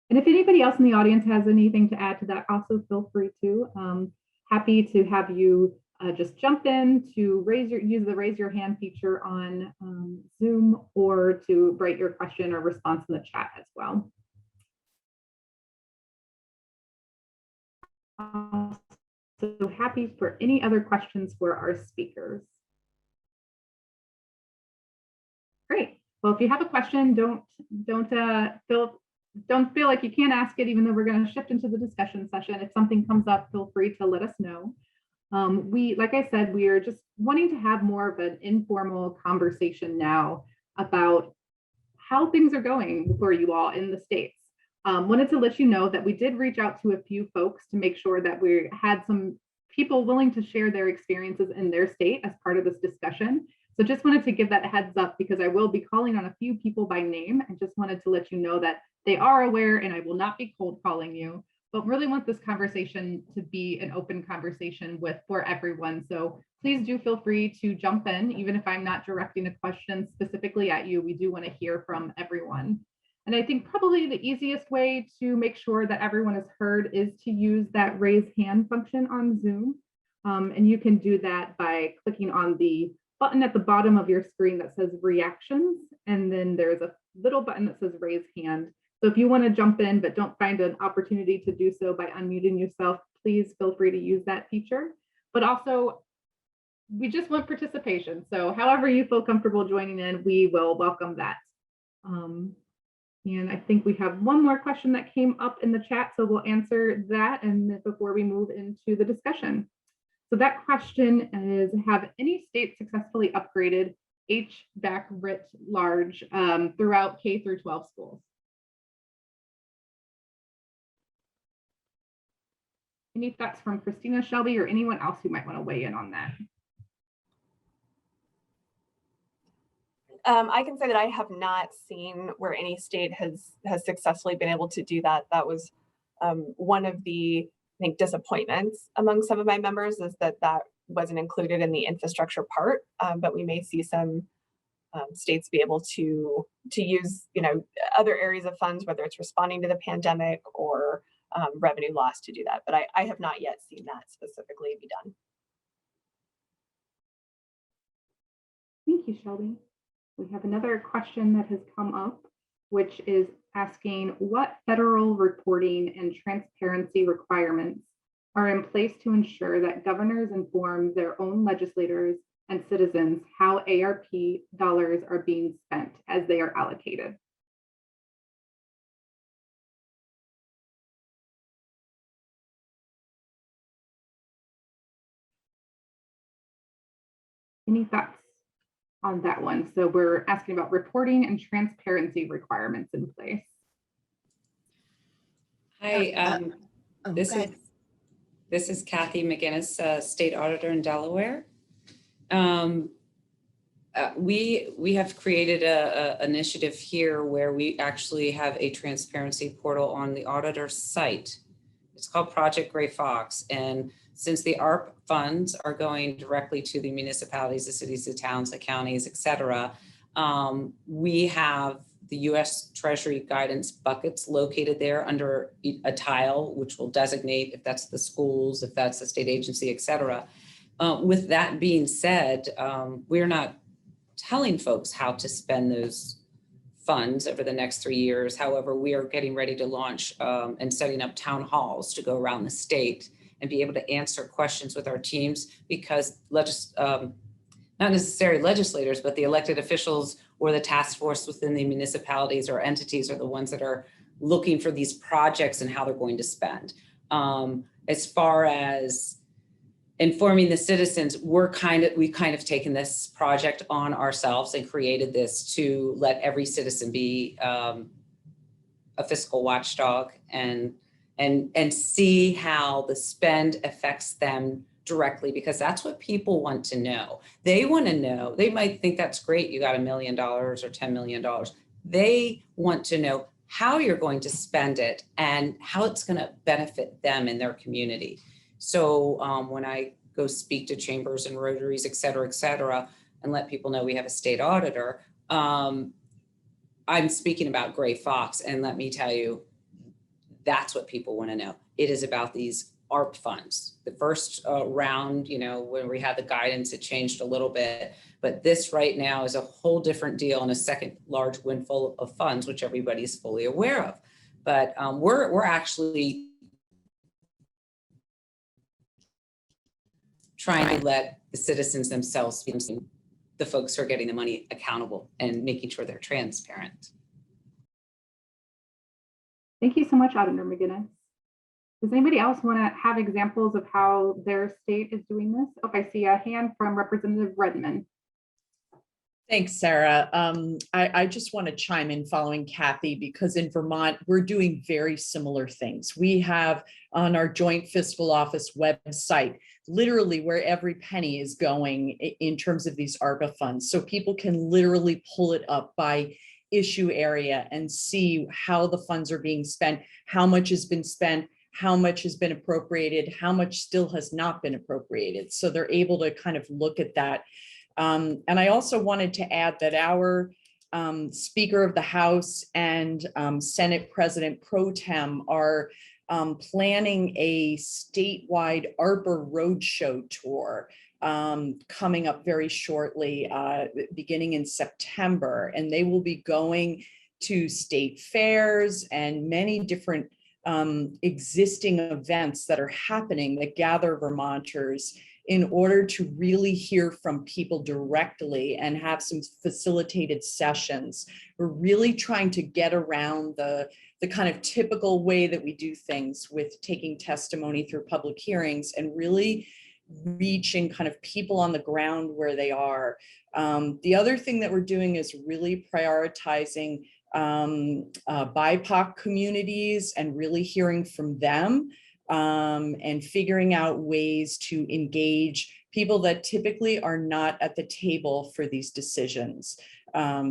Speaker 3: And if anybody else in the audience has anything to add to that, also feel free to. Happy to have you just jump in to use the raise your hand feature on Zoom, or to write your question or response in the chat as well. So happy for any other questions for our speakers. Great. Well, if you have a question, don't feel like you can't ask it, even though we're going to shift into the discussion session. If something comes up, feel free to let us know. Like I said, we are just wanting to have more of an informal conversation now about how things are going for you all in the States. Wanted to let you know that we did reach out to a few folks to make sure that we had some people willing to share their experiences in their state as part of this discussion. So just wanted to give that heads up, because I will be calling on a few people by name, and just wanted to let you know that they are aware, and I will not be cold calling you, but really want this conversation to be an open conversation for everyone. So please do feel free to jump in, even if I'm not directing a question specifically at you. We do want to hear from everyone. And I think probably the easiest way to make sure that everyone is heard is to use that raise hand function on Zoom. And you can do that by clicking on the button at the bottom of your screen that says reactions. And then there's a little button that says raise hand. So if you want to jump in, but don't find an opportunity to do so by unmuting yourself, please feel free to use that feature. But also, we just want participation. So however you feel comfortable joining in, we will welcome that. And I think we have one more question that came up in the chat, so we'll answer that and before we move into the discussion. So that question is, have any states successfully upgraded HVAC writ large throughout K through 12 schools? Any thoughts from Christina, Shelby, or anyone else who might want to weigh in on that?
Speaker 4: I can say that I have not seen where any state has successfully been able to do that. That was one of the, I think, disappointments among some of my members, is that wasn't included in the infrastructure part. But we may see some states be able to use other areas of funds, whether it's responding to the pandemic or revenue loss, to do that. But I have not yet seen that specifically be done.
Speaker 3: Thank you, Shelby. We have another question that has come up, which is asking what federal reporting and transparency requirements are in place to ensure that governors inform their own legislators and citizens how ARP dollars are being spent as they are allocated. Any thoughts on that one? So we're asking about reporting and transparency requirements in place.
Speaker 6: Hi, this is Kathy McGinnis, State Auditor in Delaware. We have created an initiative here where we actually have a transparency portal on the auditor site. It's called Project Gray Fox, and since the ARP funds are going directly to the municipalities, the cities, the towns, the counties, et cetera, we have the U.S. Treasury guidance buckets located there under a tile, which will designate if that's the schools, if that's the state agency, et cetera. With that being said, we're not telling folks how to spend those funds over the next 3 years. However, we are getting ready to launch and setting up town halls to go around the state and be able to answer questions with our teams, because not necessarily legislators, but the elected officials or the task force within the municipalities or entities are the ones that are looking for these projects and how they're going to spend. As far as informing the citizens, we've kind of taken this project on ourselves and created this to let every citizen be a fiscal watchdog and see how the spend affects them directly, because that's what people want to know. They want to know, they might think that's great, you got $1 million or $10 million. They want to know how you're going to spend it and how it's going to benefit them in their community. So when I go speak to chambers and rotaries, et cetera, and let people know we have a state auditor, I'm speaking about Gray Fox, and let me tell you, that's what people want to know. It is about these ARP funds. The first round, when we had the guidance, it changed a little bit, but this right now is a whole different deal and a second large windfall of funds, which everybody's fully aware of. But we're actually trying to let the citizens themselves be the folks who are getting the money accountable and making sure they're transparent.
Speaker 3: Thank you so much, Auditor McGinnis. Does anybody else want to have examples of how their state is doing this? Oh, I see a hand from Representative Redmond.
Speaker 7: Thanks, Sarah. I just want to chime in following Kathy, because in Vermont, we're doing very similar things. We have on our joint fiscal office website, literally where every penny is going in terms of these ARPA funds. So people can literally pull it up by issue area and see how the funds are being spent, how much has been spent, how much has been appropriated, how much still has not been appropriated. So they're able to kind of look at that. And I also wanted to add that our Speaker of the House and Senate President Pro Tem are planning a statewide ARPA roadshow tour coming up very shortly, beginning in September. And they will be going to state fairs and many different existing events that are happening that gather Vermonters in order to really hear from people directly and have some facilitated sessions. We're really trying to get around the kind of typical way that we do things with taking testimony through public hearings and really reaching kind of people on the ground where they are. The other thing that we're doing is really prioritizing BIPOC communities and really hearing from them. And figuring out ways to engage people that typically are not at the table for these decisions.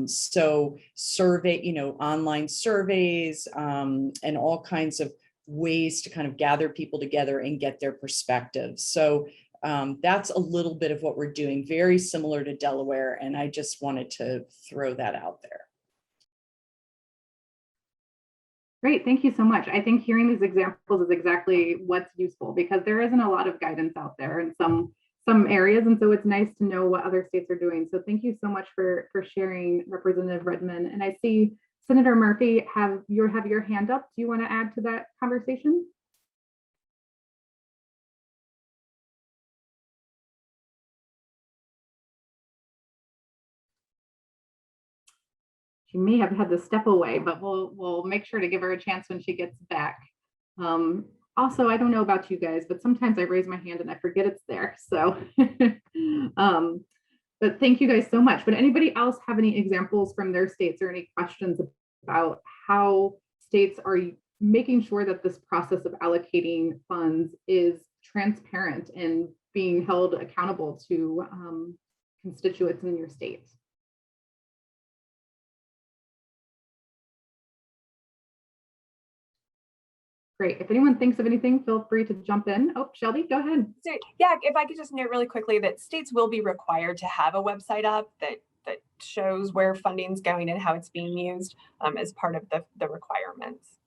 Speaker 7: So online surveys and all kinds of ways to kind of gather people together and get their perspectives. So that's a little bit of what we're doing, very similar to Delaware. And I just wanted to throw that out there.
Speaker 3: Great, thank you so much. I think hearing these examples is exactly what's useful, because there isn't a lot of guidance out there in some areas, and so it's nice to know what other states are doing. So thank you so much for sharing, Representative Redmond. And I see Senator Murphy have your hand up. Do you want to add to that conversation? She may have had to step away, but we'll make sure to give her a chance when she gets back. Also, I don't know about you guys, but sometimes I raise my hand and I forget it's there. So, but thank you guys so much. But anybody else have any examples from their states or any questions about how states are making sure that this process of allocating funds is transparent and being held accountable to constituents in your state? Great. If anyone thinks of anything, feel free to jump in. Oh, Shelby, go ahead.
Speaker 4: So, yeah, if I could just note really quickly that states will be required to have a website up that shows where funding's going and how it's being used as part of the requirements.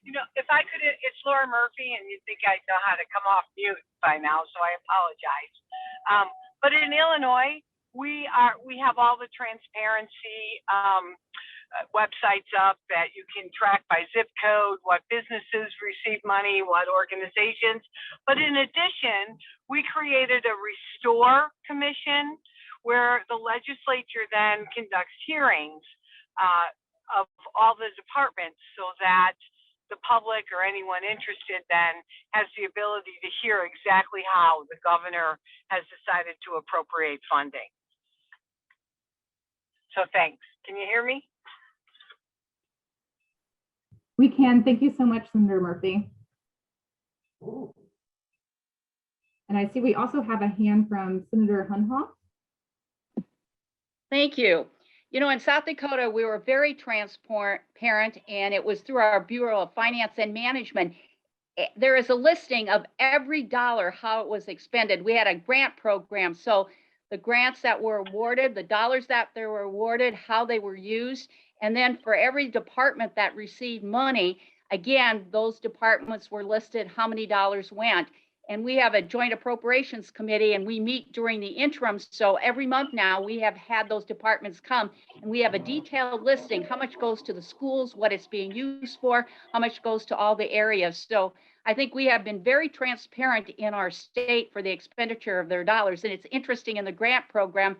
Speaker 8: If I could, it's Laura Murphy, and you'd think I know how to come off mute by now, so I apologize. But in Illinois, we have all the transparency websites up that you can track by zip code, what businesses receive money, what organizations. But in addition, we created a Restore Commission where the legislature then conducts hearings of all the departments so that the public or anyone interested then has the ability to hear exactly how the governor has decided to appropriate funding. So thanks. Can you hear me?
Speaker 3: We can. Thank you so much, Senator Murphy. And I see we also have a hand from Senator Hunhoff.
Speaker 9: Thank you. You know, in South Dakota, we were very transparent, and it was through our Bureau of Finance and Management. There is a listing of every dollar, how it was expended. We had a grant program, so the grants that were awarded, the dollars that they were awarded, how they were used, and then for every department that received money, again, those departments were listed, how many dollars went. And we have a joint appropriations committee, and we meet during the interim. So every month now we have had those departments come, and we have a detailed listing, how much goes to the schools, what it's being used for, how much goes to all the areas. So I think we have been very transparent in our state for the expenditure of their dollars. And it's interesting in the grant program,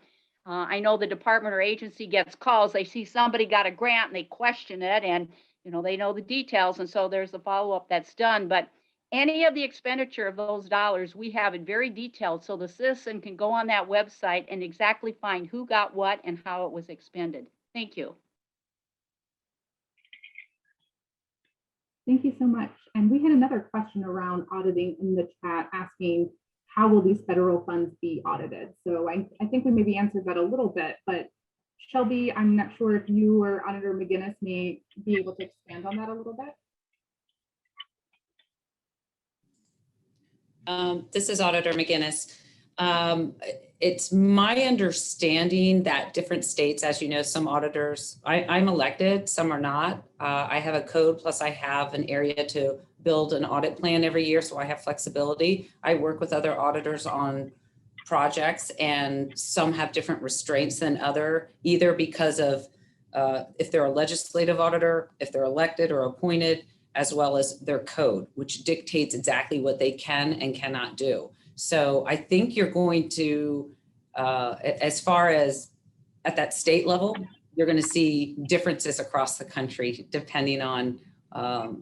Speaker 9: I know the department or agency gets calls, they see somebody got a grant and they question it, and you know, they know the details. And so there's a follow-up that's done. But any of the expenditure of those dollars, we have it very detailed, so the citizen can go on that website and exactly find who got what and how it was expended. Thank you.
Speaker 3: Thank you so much. And we had another question around auditing in the chat asking, how will these federal funds be audited? So I think we maybe answered that a little bit, but Shelby, I'm not sure if you or Auditor McGinnis may be able to expand on that a little bit.
Speaker 6: This is Auditor McGinnis. It's my understanding that different states, as you know, some auditors, I'm elected, some are not. I have a code, plus I have an area to build an audit plan every year, so I have flexibility. I work with other auditors on projects, and some have different restraints than other, either because of if they're a legislative auditor, if they're elected or appointed, as well as their code, which dictates exactly what they can and cannot do. So I think you're going to, as far as at that state level, you're going to see differences across the country depending on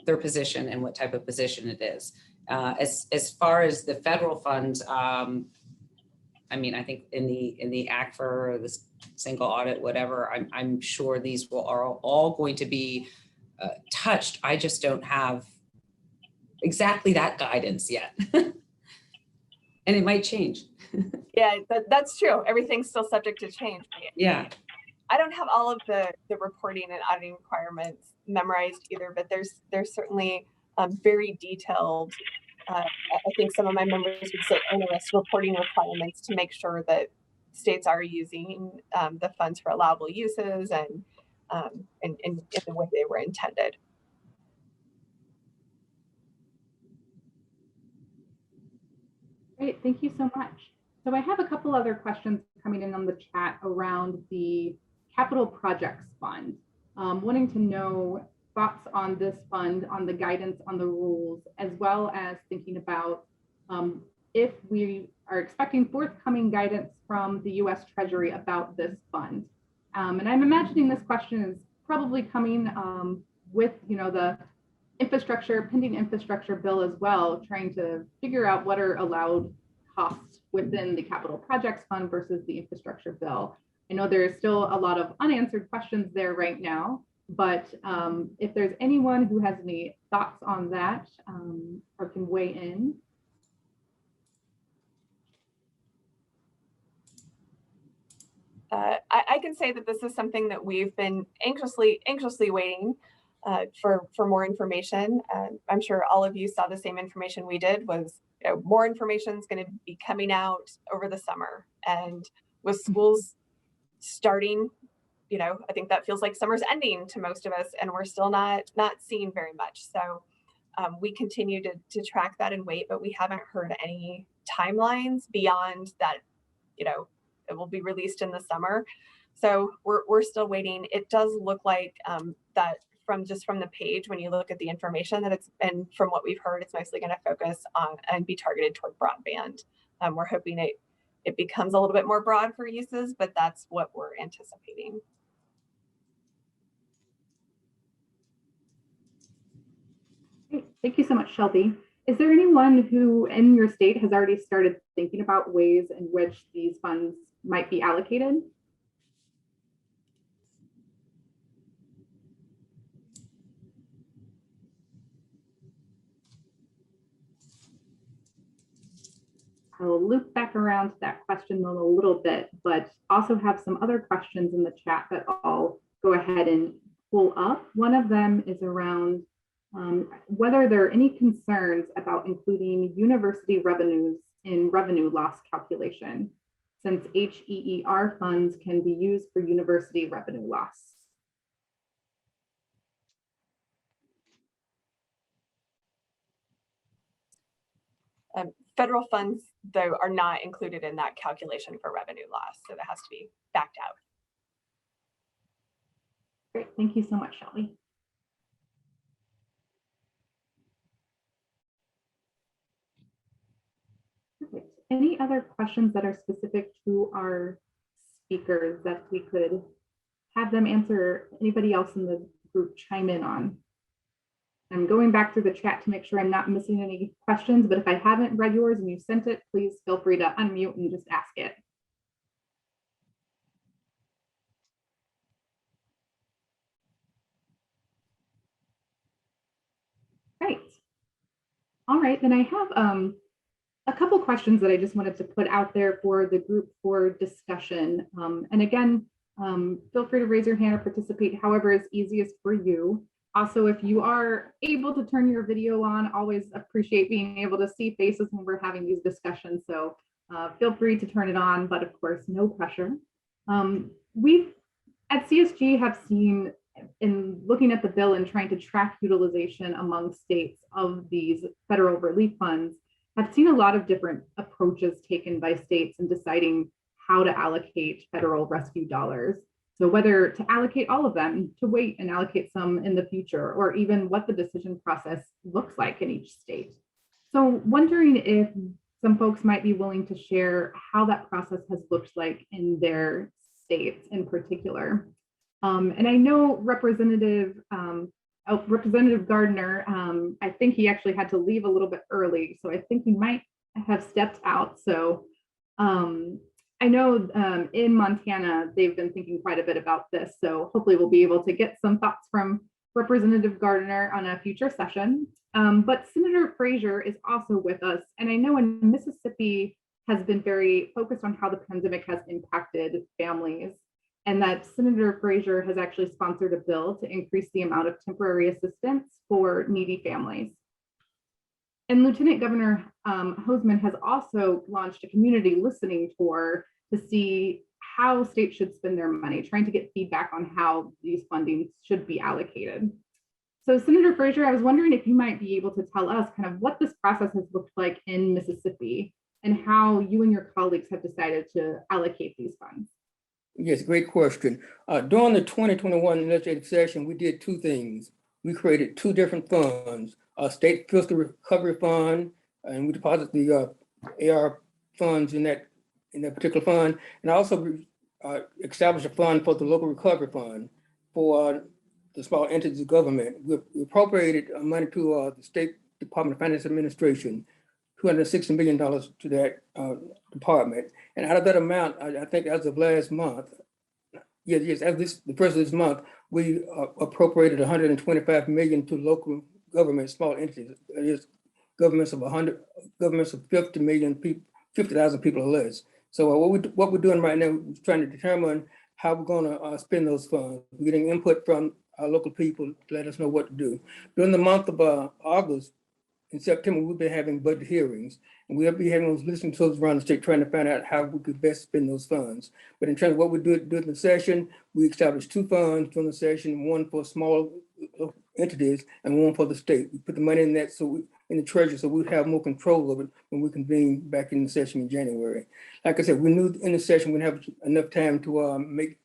Speaker 6: their position and what type of position it is. As far as the federal funds, I mean, I think in the ACFR or the single audit, whatever, I'm sure these are all going to be touched. I just don't have exactly that guidance yet. And it might change.
Speaker 4: Yeah, that's true. Everything's still subject to change.
Speaker 6: Yeah.
Speaker 4: I don't have all of the reporting and auditing requirements memorized either, but there's certainly very detailed, I think some of my members would say onerous reporting requirements to make sure that states are using the funds for allowable uses and in the way they were intended.
Speaker 3: Great, thank you so much. So I have a couple other questions coming in on the chat around the Capital Projects Fund. Wanting to know thoughts on this fund, on the guidance, on the rules, as well as thinking about if we are expecting forthcoming guidance from the US Treasury about this fund. And I'm imagining this question is probably coming with, you know, the pending infrastructure bill as well, trying to figure out what are allowed costs within the Capital Projects Fund versus the infrastructure bill. I know there is still a lot of unanswered questions there right now, but if there's anyone who has any thoughts on that or can weigh in.
Speaker 4: I can say that this is something that we've been anxiously waiting for more information. I'm sure all of you saw the same information we did. Was more information is going to be coming out over the summer, and with schools starting, you know, I think that feels like summer's ending to most of us, and we're still not seeing very much. So we continue to track that and wait, but we haven't heard any timelines beyond that. You know, it will be released in the summer. So we're still waiting. It does look like that from the page, when you look at the information, that it's, and from what we've heard, it's mostly going to focus on and be targeted toward broadband. We're hoping it becomes a little bit more broad for uses, but that's what we're anticipating.
Speaker 3: Thank you so much, Shelby. Is there anyone who in your state has already started thinking about ways in which these funds might be allocated? I will loop back around to that question in a little bit, but also have some other questions in the chat that I'll go ahead and pull up. One of them is around whether there are any concerns about including university revenues in revenue loss calculation, since HEER funds can be used for university revenue loss.
Speaker 4: Federal funds, though, are not included in that calculation for revenue loss, so that has to be backed out.
Speaker 3: Great, thank you so much, Shelby. Perfect. Any other questions that are specific to our speakers that we could have them answer? Anybody else in the group chime in on? I'm going back through the chat to make sure I'm not missing any questions, but if I haven't read yours and you sent it, please feel free to unmute and just ask it. Great. All right, then I have a couple questions that I just wanted to put out there for the group for discussion. And again, feel free to raise your hand or participate however is easiest for you. Also, if you are able to turn your video on, always appreciate being able to see faces when we're having these discussions. So feel free to turn it on, but of course, no pressure. We at CSG have seen, in looking at the bill and trying to track utilization among states of these federal relief funds, I've seen a lot of different approaches taken by states in deciding how to allocate federal rescue dollars. So whether to allocate all of them, to wait and allocate some in the future, or even what the decision process looks like in each state. So wondering if some folks might be willing to share how that process has looked like in their states in particular. And I know Representative Gardner, I think he actually had to leave a little bit early, so I think he might have stepped out. So I know in Montana, they've been thinking quite a bit about this. So hopefully we'll be able to get some thoughts from Representative Gardner on a future session. But Senator Frazier is also with us. And I know in Mississippi has been very focused on how the pandemic has impacted families, and that Senator Frazier has actually sponsored a bill to increase the amount of temporary assistance for needy families. And Lieutenant Governor Hosemann has also launched a community listening tour to see how states should spend their money, trying to get feedback on how these fundings should be allocated. So Senator Frazier, I was wondering if you might be able to tell us kind of what this process has looked like in Mississippi and how you and your colleagues have decided to allocate these funds.
Speaker 10: Yes, great question. During the 2021 legislative session, we did two things. We created two different funds, a state fiscal recovery fund, and we deposit the AR funds in that particular fund, and also established a fund for the local recovery fund for the small entities of government. We appropriated money to the State Department of Finance Administration, $260 million to that department. And out of that amount, I think as of last month, the first of this month, we appropriated $125 million to local government, small entities. That is governments of 50 million people, 50,000 people or less. So what we're doing right now is trying to determine how we're going to spend those funds. We're getting input from our local people to let us know what to do. During the month of August, in September, we'll be having budget hearings, and we'll be having those listening tours around the state trying to find out how we could best spend those funds. But in terms of what we do in the session, we established two funds during the session, one for small entities and one for the state. We put the money in that in the treasury, so we'd have more control of it when we convene back in the session in January. Like I said, we knew in the session we'd have enough time to make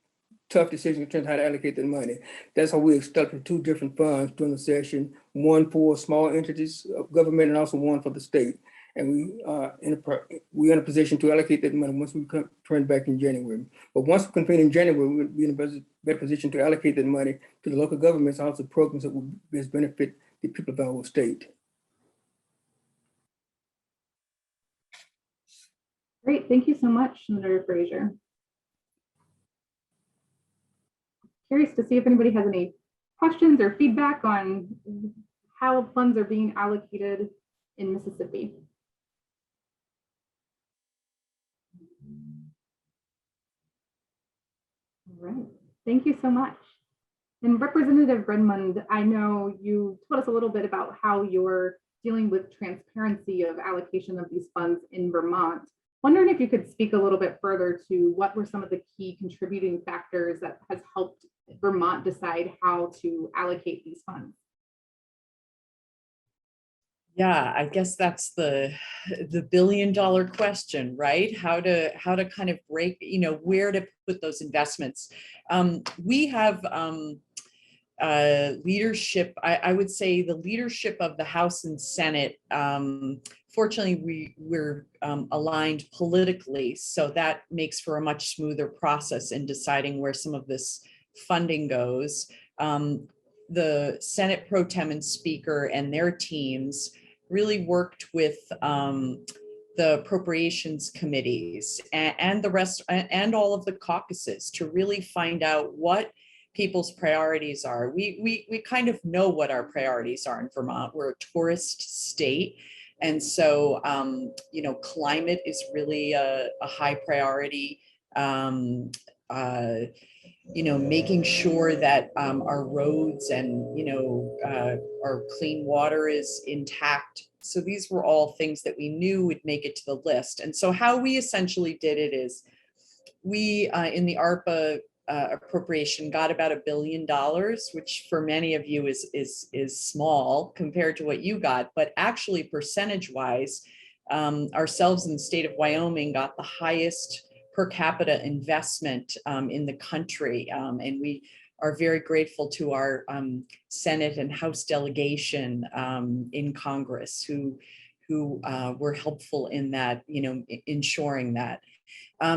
Speaker 10: tough decisions in terms of how to allocate the money. That's how we established two different funds during the session, one for small entities of government and also one for the state. And we're in a position to allocate that money once we turn back in January. But once we convene in January, we'll be in a better position to allocate that money to the local governments and also programs that will best benefit the people of our state.
Speaker 3: Great, thank you so much, Senator Frazier. Curious to see if anybody has any questions or feedback on how funds are being allocated in Mississippi. All right, thank you so much. And Representative Redmond, I know you told us a little bit about how you're dealing with transparency of allocation of these funds in Vermont. Wondering if you could speak a little bit further to what were some of the key contributing factors that has helped Vermont decide how to allocate these funds.
Speaker 7: Yeah, I guess that's the billion-dollar question, right? How to kind of break, where to put those investments. We have leadership. I would say the leadership of the House and Senate. Fortunately, we're aligned politically, so that makes for a much smoother process in deciding where some of this funding goes. The Senate Pro Tem and Speaker and their teams really worked with the appropriations committees and the rest and all of the caucuses to really find out what people's priorities are. We kind of know what our priorities are in Vermont. We're a tourist state. And so, climate is really a high priority. Making sure that our roads and, our clean water is intact. So these were all things that we knew would make it to the list. And so how we essentially did it is we, in the ARPA appropriation, got about $1 billion, which for many of you is small compared to what you got, but actually percentage wise, ourselves in the state of Wyoming got the highest per capita investment in the country. And we are very grateful to our Senate and House delegation in Congress who were helpful in that, ensuring that.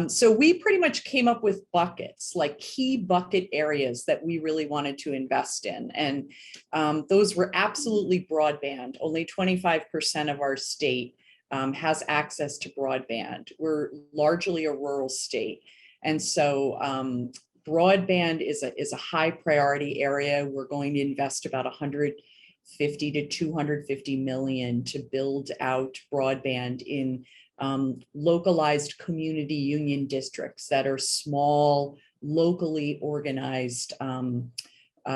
Speaker 7: So we pretty much came up with buckets, like key bucket areas that we really wanted to invest in. And those were absolutely broadband. Only 25% of our state has access to broadband. We're largely a rural state. And so broadband is a high priority area. We're going to invest about 150 to 250 million to build out broadband in localized community union districts that are small, locally organized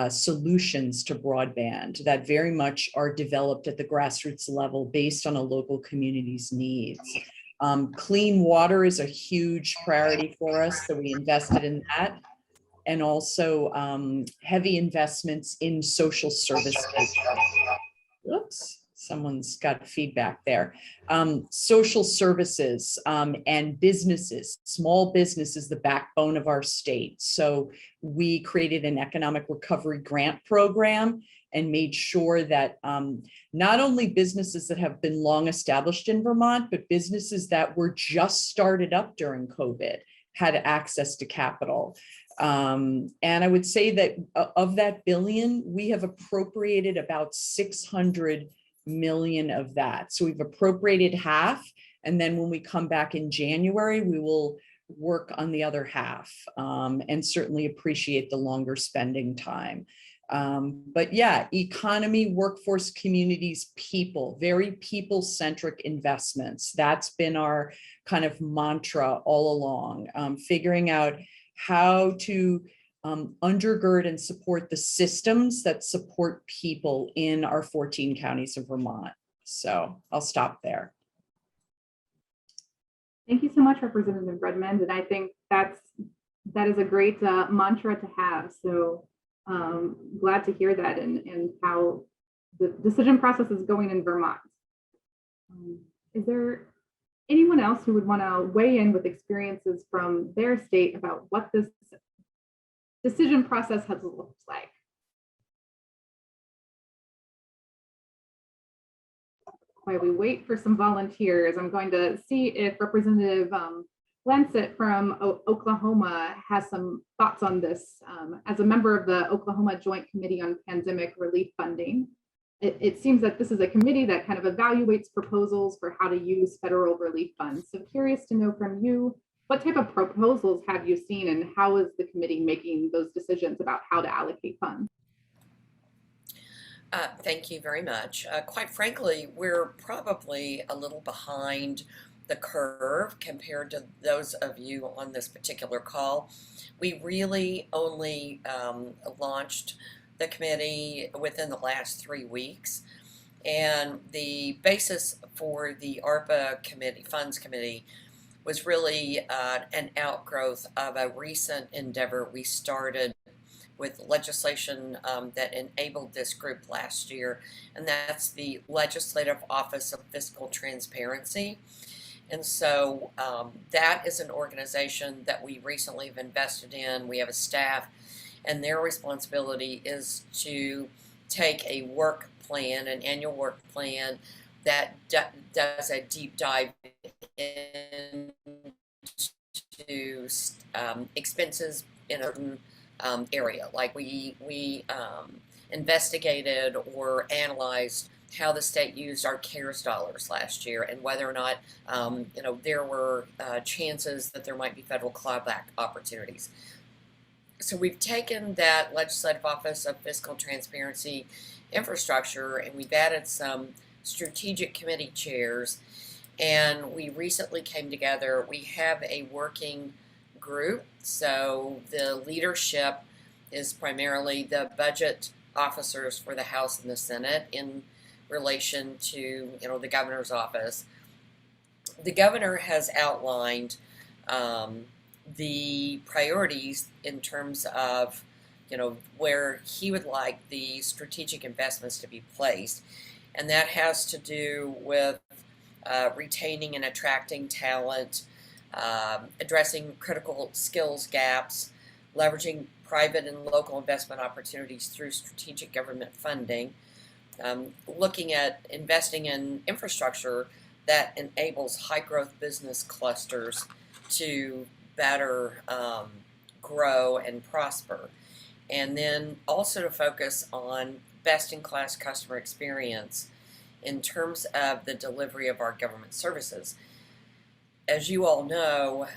Speaker 7: solutions to broadband that very much are developed at the grassroots level based on a local community's needs. Clean water is a huge priority for us, so we invested in that. And also heavy investments in social services. Oops, someone's got feedback there. Social services and businesses. Small business is the backbone of our state. So we created an economic recovery grant program and made sure that not only businesses that have been long established in Vermont, but businesses that were just started up during COVID had access to capital. And I would say that of that billion, we have appropriated about 600 million of that. So we've appropriated half. And then when we come back in January, we will work on the other half and certainly appreciate the longer spending time. But yeah, economy, workforce, communities, people, very people-centric investments. That's been our kind of mantra all along, figuring out how to undergird and support the systems that support people in our 14 counties of Vermont. So I'll stop there.
Speaker 3: Thank you so much, Representative Redmond. And I think that is a great mantra to have. So glad to hear that and how the decision process is going in Vermont. Is there anyone else who would want to weigh in with experiences from their state about what this decision process has looked like? While we wait for some volunteers, I'm going to see if Representative Lancet from Oklahoma has some thoughts on this as a member of the Oklahoma Joint Committee on Pandemic Relief Funding. it seems that this is a committee that kind of evaluates proposals for how to use federal relief funds. So curious to know from you, what type of proposals have you seen and how is the committee making those decisions about how to allocate funds?
Speaker 11: Thank you very much. Quite frankly, we're probably a little behind the curve compared to those of you on this particular call. We really only launched the committee within the last 3 weeks. And the basis for the ARPA committee, funds committee, was really an outgrowth of a recent endeavor we started with legislation that enabled this group last year, and that's the Legislative Office of Fiscal Transparency. And so that is an organization that we recently have invested in. We have a staff, and their responsibility is to take a work plan, an annual work plan that does a deep dive into expenses in a certain area. Like we investigated or analyzed how the state used our CARES dollars last year and whether or not there were chances that there might be federal clawback opportunities. So we've taken that Legislative Office of Fiscal Transparency infrastructure and we've added some strategic committee chairs, and we recently came together. We have a working group, so the leadership is primarily the budget officers for the House and the Senate in relation to the governor's office. The governor has outlined the priorities in terms of where he would like the strategic investments to be placed, and that has to do with retaining and attracting talent, addressing critical skills gaps, leveraging private and local investment opportunities through strategic government funding, looking at investing in infrastructure that enables high growth business clusters to better grow and prosper, and then also to focus on best in class customer experience in terms of the delivery of our government services. As you all know,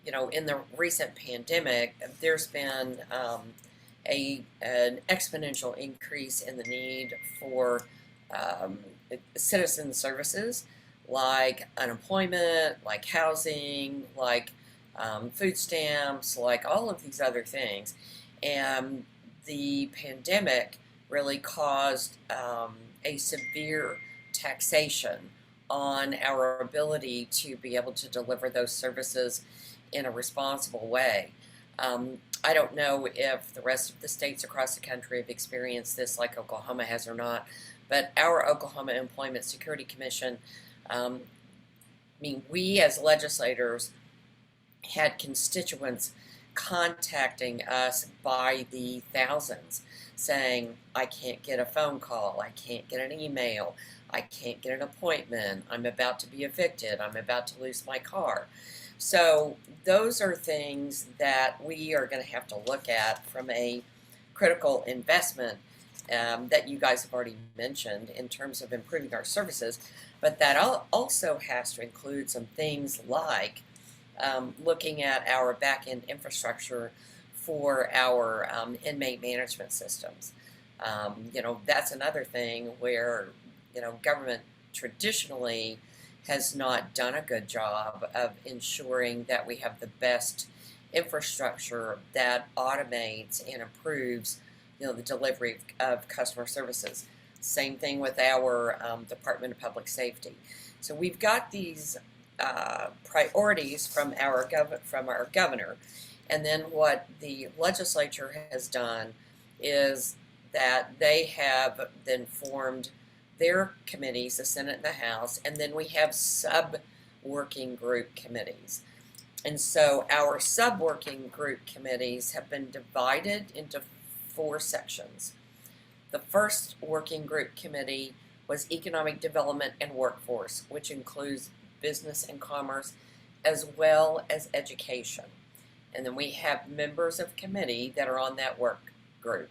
Speaker 11: in the recent pandemic, there's been an exponential increase in the need for citizen services like unemployment, like housing, like food stamps, like all of these other things. And the pandemic really caused a severe taxation on our ability to be able to deliver those services in a responsible way. I don't know if the rest of the states across the country have experienced this like Oklahoma has or not, but our Oklahoma Employment Security Commission, we as legislators had constituents contacting us by the thousands saying, I can't get a phone call, I can't get an email, I can't get an appointment, I'm about to be evicted, I'm about to lose my car. So those are things that we are going to have to look at from a critical investment that you guys have already mentioned in terms of improving our services, but that also has to include some things like looking at our back-end infrastructure for our inmate management systems. That's another thing where government traditionally has not done a good job of ensuring that we have the best infrastructure that automates and improves the delivery of customer services. Same thing with our Department of Public Safety. So we've got these priorities from our governor, and then what the legislature has done is that they have then formed their committees, the Senate and the House, and then we have sub-working group committees. And so our sub-working group committees have been divided into 4 sections. The first working group committee was Economic Development and Workforce, which includes business and commerce, as well as education. And then we have members of committee that are on that work group.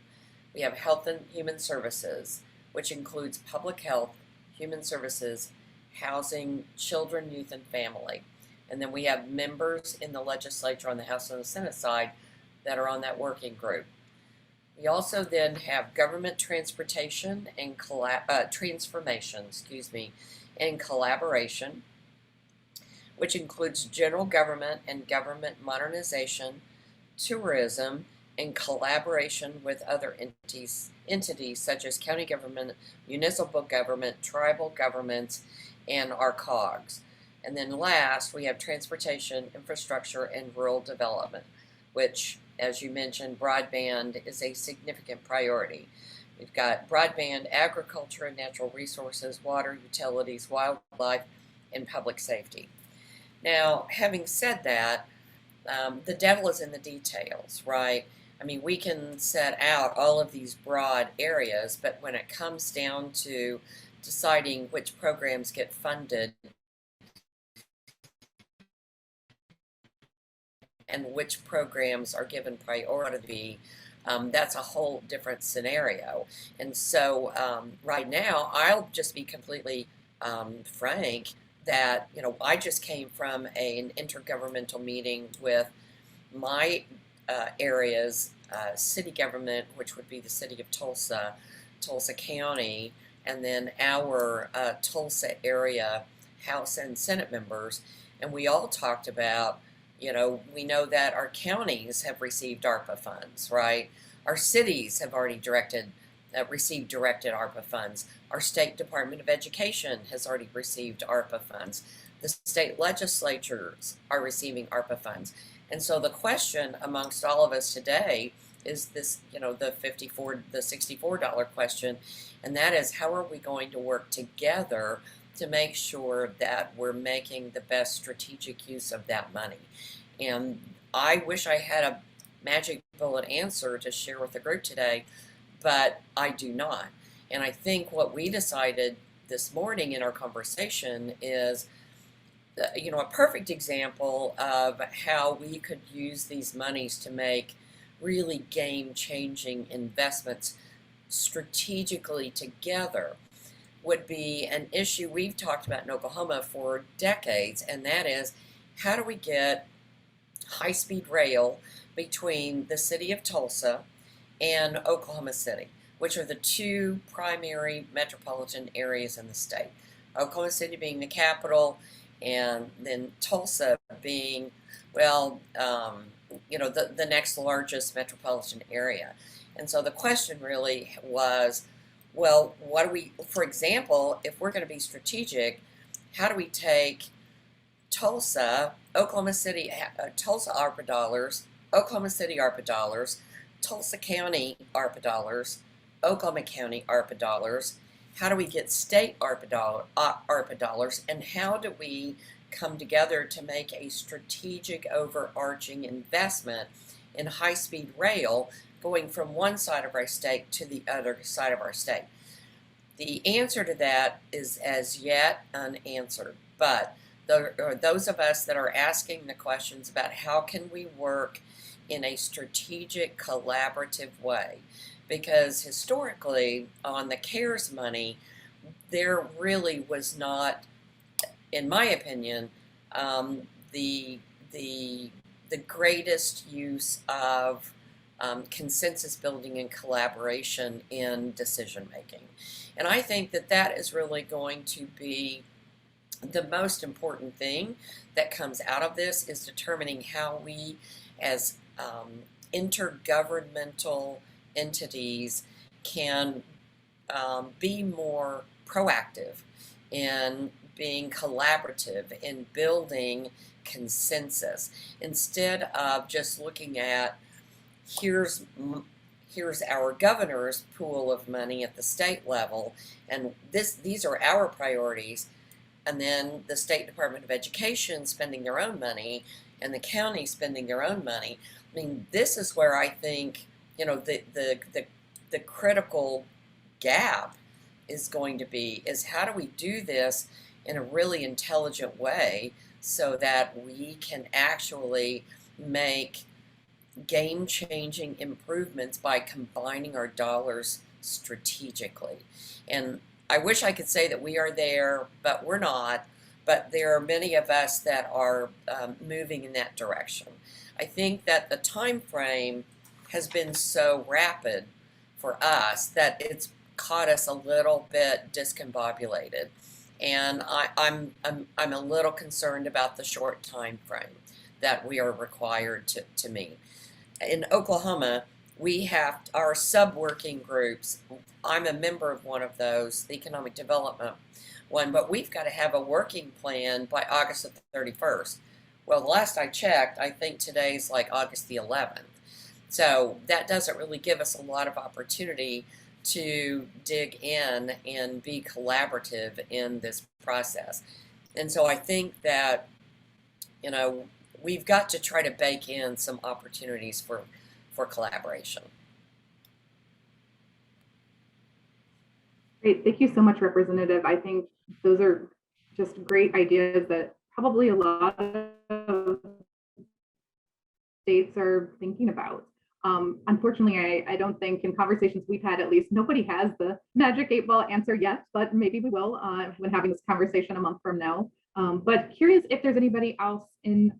Speaker 11: We have Health and Human Services, which includes public health, human services, housing, children, youth, and family. And then we have members in the legislature on the House and the Senate side that are on that working group. We also then have government transportation and transformation, and collaboration, which includes general government and government modernization, tourism, and collaboration with other entities such as county government, municipal government, tribal governments, and our COGS. And then last, we have transportation, infrastructure, and rural development, which, as you mentioned, broadband is a significant priority. We've got broadband, agriculture and natural resources, water, utilities, wildlife, and public safety. Now, having said that, the devil is in the details, right? I mean, we can set out all of these broad areas, but when it comes down to deciding which programs get funded and which programs are given priority, that's a whole different scenario. And so right now, I'll just be completely frank that, I just came from an intergovernmental meeting with my area's city government, which would be the city of Tulsa, Tulsa County, and then our Tulsa area House and Senate members. And we all talked about, we know that our counties have received ARPA funds, right? Our cities have already received directed ARPA funds. Our State Department of Education has already received ARPA funds. The state legislatures are receiving ARPA funds. And so the question amongst all of us today is this, the $64 question, and that is, how are we going to work together to make sure that we're making the best strategic use of that money? And I wish I had a magic bullet answer to share with the group today, but I do not. And I think what we decided this morning in our conversation is, a perfect example of how we could use these monies to make really game-changing investments strategically together would be an issue we've talked about in Oklahoma for decades, and that is, how do we get high-speed rail between the city of Tulsa and Oklahoma City, which are the two primary metropolitan areas in the state. Oklahoma City being the capital, and then Tulsa being, the next largest metropolitan area. And so the question really was, well, what do we, for example, if we're going to be strategic, how do we take Tulsa, Oklahoma City, Tulsa ARPA dollars, Oklahoma City ARPA dollars, Tulsa County ARPA dollars, Oklahoma County ARPA dollars, how do we get state ARPA dollars, and how do we come together to make a strategic overarching investment in high-speed rail going from one side of our state to the other side of our state? The answer to that is as yet unanswered, but there are those of us that are asking the questions about how can we work in a strategic, collaborative way. Because historically, on the CARES money, there really was not, in my opinion, the greatest use of consensus building and collaboration in decision making. And I think that that is really going to be the most important thing that comes out of this, is determining how we, as intergovernmental entities, can be more proactive in being collaborative in building consensus, instead of just looking at here's our governor's pool of money at the state level, and these are our priorities, and then the State Department of Education spending their own money and the county spending their own money. I mean, this is where I think the critical gap is going to be, is how do we do this in a really intelligent way so that we can actually make game-changing improvements by combining our dollars strategically. And I wish I could say that we are there, but we're not. But there are many of us that are moving in that direction. I think that the time frame has been so rapid for us that it's caught us a little bit discombobulated, and I'm a little concerned about the short time frame that we are required to meet. In Oklahoma, we have our sub-working groups. I'm a member of one of those, the economic development one, but we've got to have a working plan by August the 31st. Well, the last I checked, I think today's like August the 11th. So that doesn't really give us a lot of opportunity to dig in and be collaborative in this process. And so I think that, you know, we've got to try to bake in some opportunities for collaboration.
Speaker 3: Great, thank you so much, Representative. I think those are just great ideas that probably a lot of states are thinking about. Unfortunately, I don't think in conversations we've had, at least, nobody has the magic 8-ball answer yet, but maybe we will when having this conversation a month from now. But curious if there's anybody else in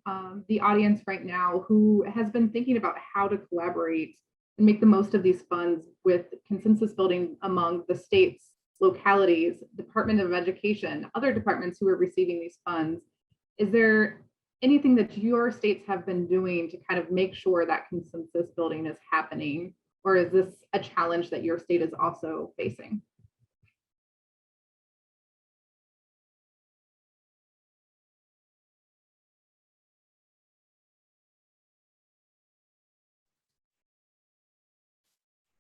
Speaker 3: the audience right now who has been thinking about how to collaborate and make the most of these funds with consensus building among the states, localities, Department of Education, other departments who are receiving these funds. Is there anything that your states have been doing to kind of make sure that consensus building is happening? Or is this a challenge that your state is also facing?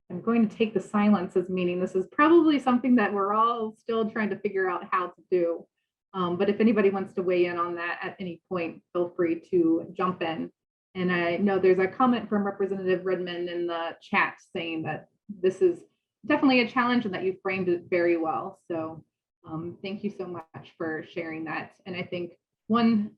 Speaker 3: I'm going to take the silence as meaning this is probably something that we're all still trying to figure out how to do. But if anybody wants to weigh in on that at any point, feel free to jump in. And I know there's a comment from Representative Redmond in the chat saying that this is definitely a challenge and that you framed it very well. So thank you so much for sharing that. And I think one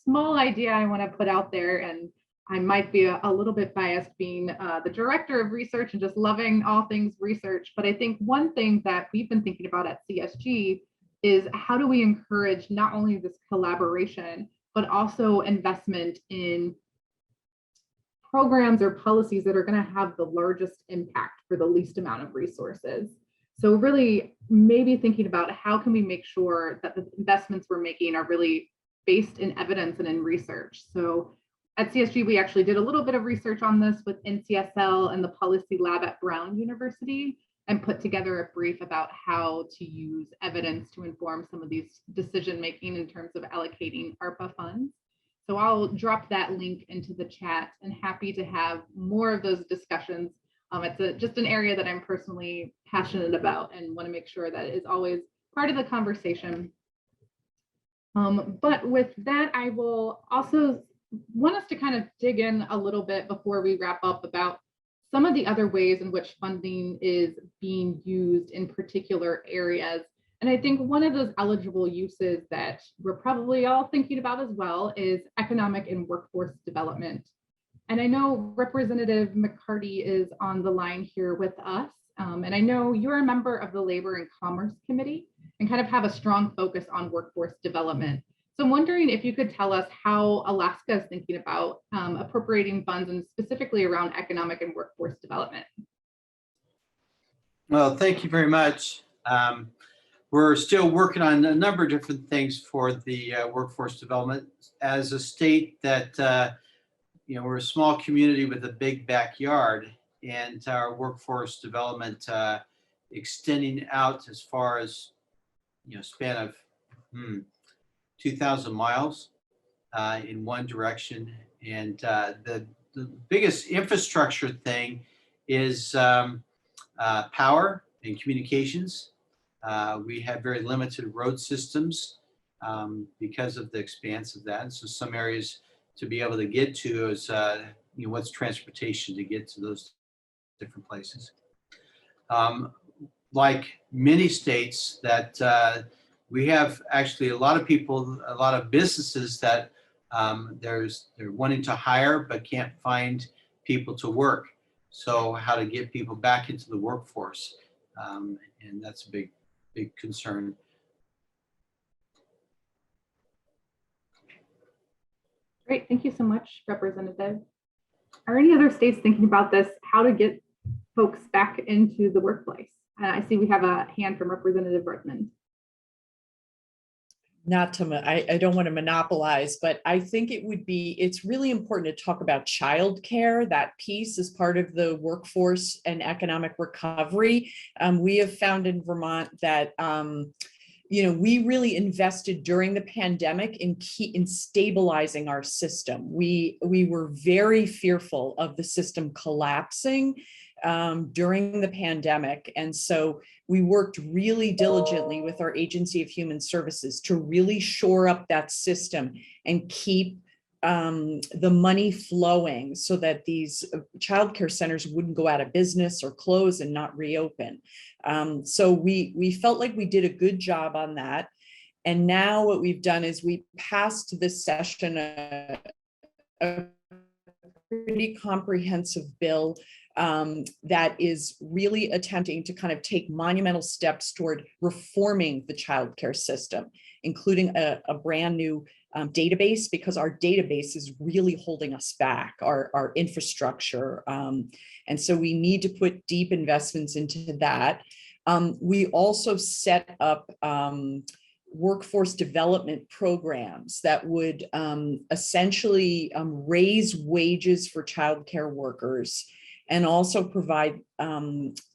Speaker 3: small idea I want to put out there, and I might be a little bit biased being the director of research and just loving all things research, but I think one thing that we've been thinking about at CSG is how do we encourage not only this collaboration, but also investment in programs or policies that are going to have the largest impact for the least amount of resources. So really maybe thinking about how can we make sure that the investments we're making are really based in evidence and in research. So at CSG, we actually did a little bit of research on this with NCSL and the policy lab at Brown University and put together a brief about how to use evidence to inform some of these decision-making in terms of allocating ARPA funds. So I'll drop that link into the chat and happy to have more of those discussions. It's just an area that I'm personally passionate about and want to make sure that is always part of the conversation. But with that, I will also want us to kind of dig in a little bit before we wrap up about some of the other ways in which funding is being used in particular areas. And I think one of those eligible uses that we're probably all thinking about as well is economic and workforce development. And I know Representative McCarty is on the line here with us. And I know you're a member of the Labor and Commerce Committee and kind of have a strong focus on workforce development. So I'm wondering if you could tell us how Alaska is thinking about appropriating funds and specifically around economic and workforce development.
Speaker 12: Well, thank you very much. We're still working on a number of different things for the workforce development. As a state that, we're a small community with a big backyard, and our workforce development extending out as far as, span of 2,000 miles in one direction. And the biggest infrastructure thing is power and communications. We have very limited road systems because of the expanse of that. And so some areas to be able to get to is, what's transportation to get to those different places. Like many states that we have actually a lot of people, a lot of businesses that they're wanting to hire but can't find people to work. So how to get people back into the workforce. And that's a big concern.
Speaker 3: Great, thank you so much, Representative. Are any other states thinking about this, how to get folks back into the workplace? I see we have a hand from Representative Redmond.
Speaker 7: I don't want to monopolize, but I think it's really important to talk about childcare. That piece is part of the workforce and recovery. We have found in Vermont that we really invested during the pandemic in stabilizing our system. We were very fearful of the system collapsing during the pandemic. And so we worked really diligently with our Agency of Human Services to really shore up that system and keep the money flowing so that these childcare centers wouldn't go out of business or close and not reopen. So we felt like we did a good job on that. And now what we've done is we passed this session a pretty comprehensive bill that is really attempting to kind of take monumental steps toward reforming the childcare system, including a brand new database, because our database is really holding us back, our infrastructure. And so we need to put deep investments into that. We also set up workforce development programs that would essentially raise wages for childcare workers and also provide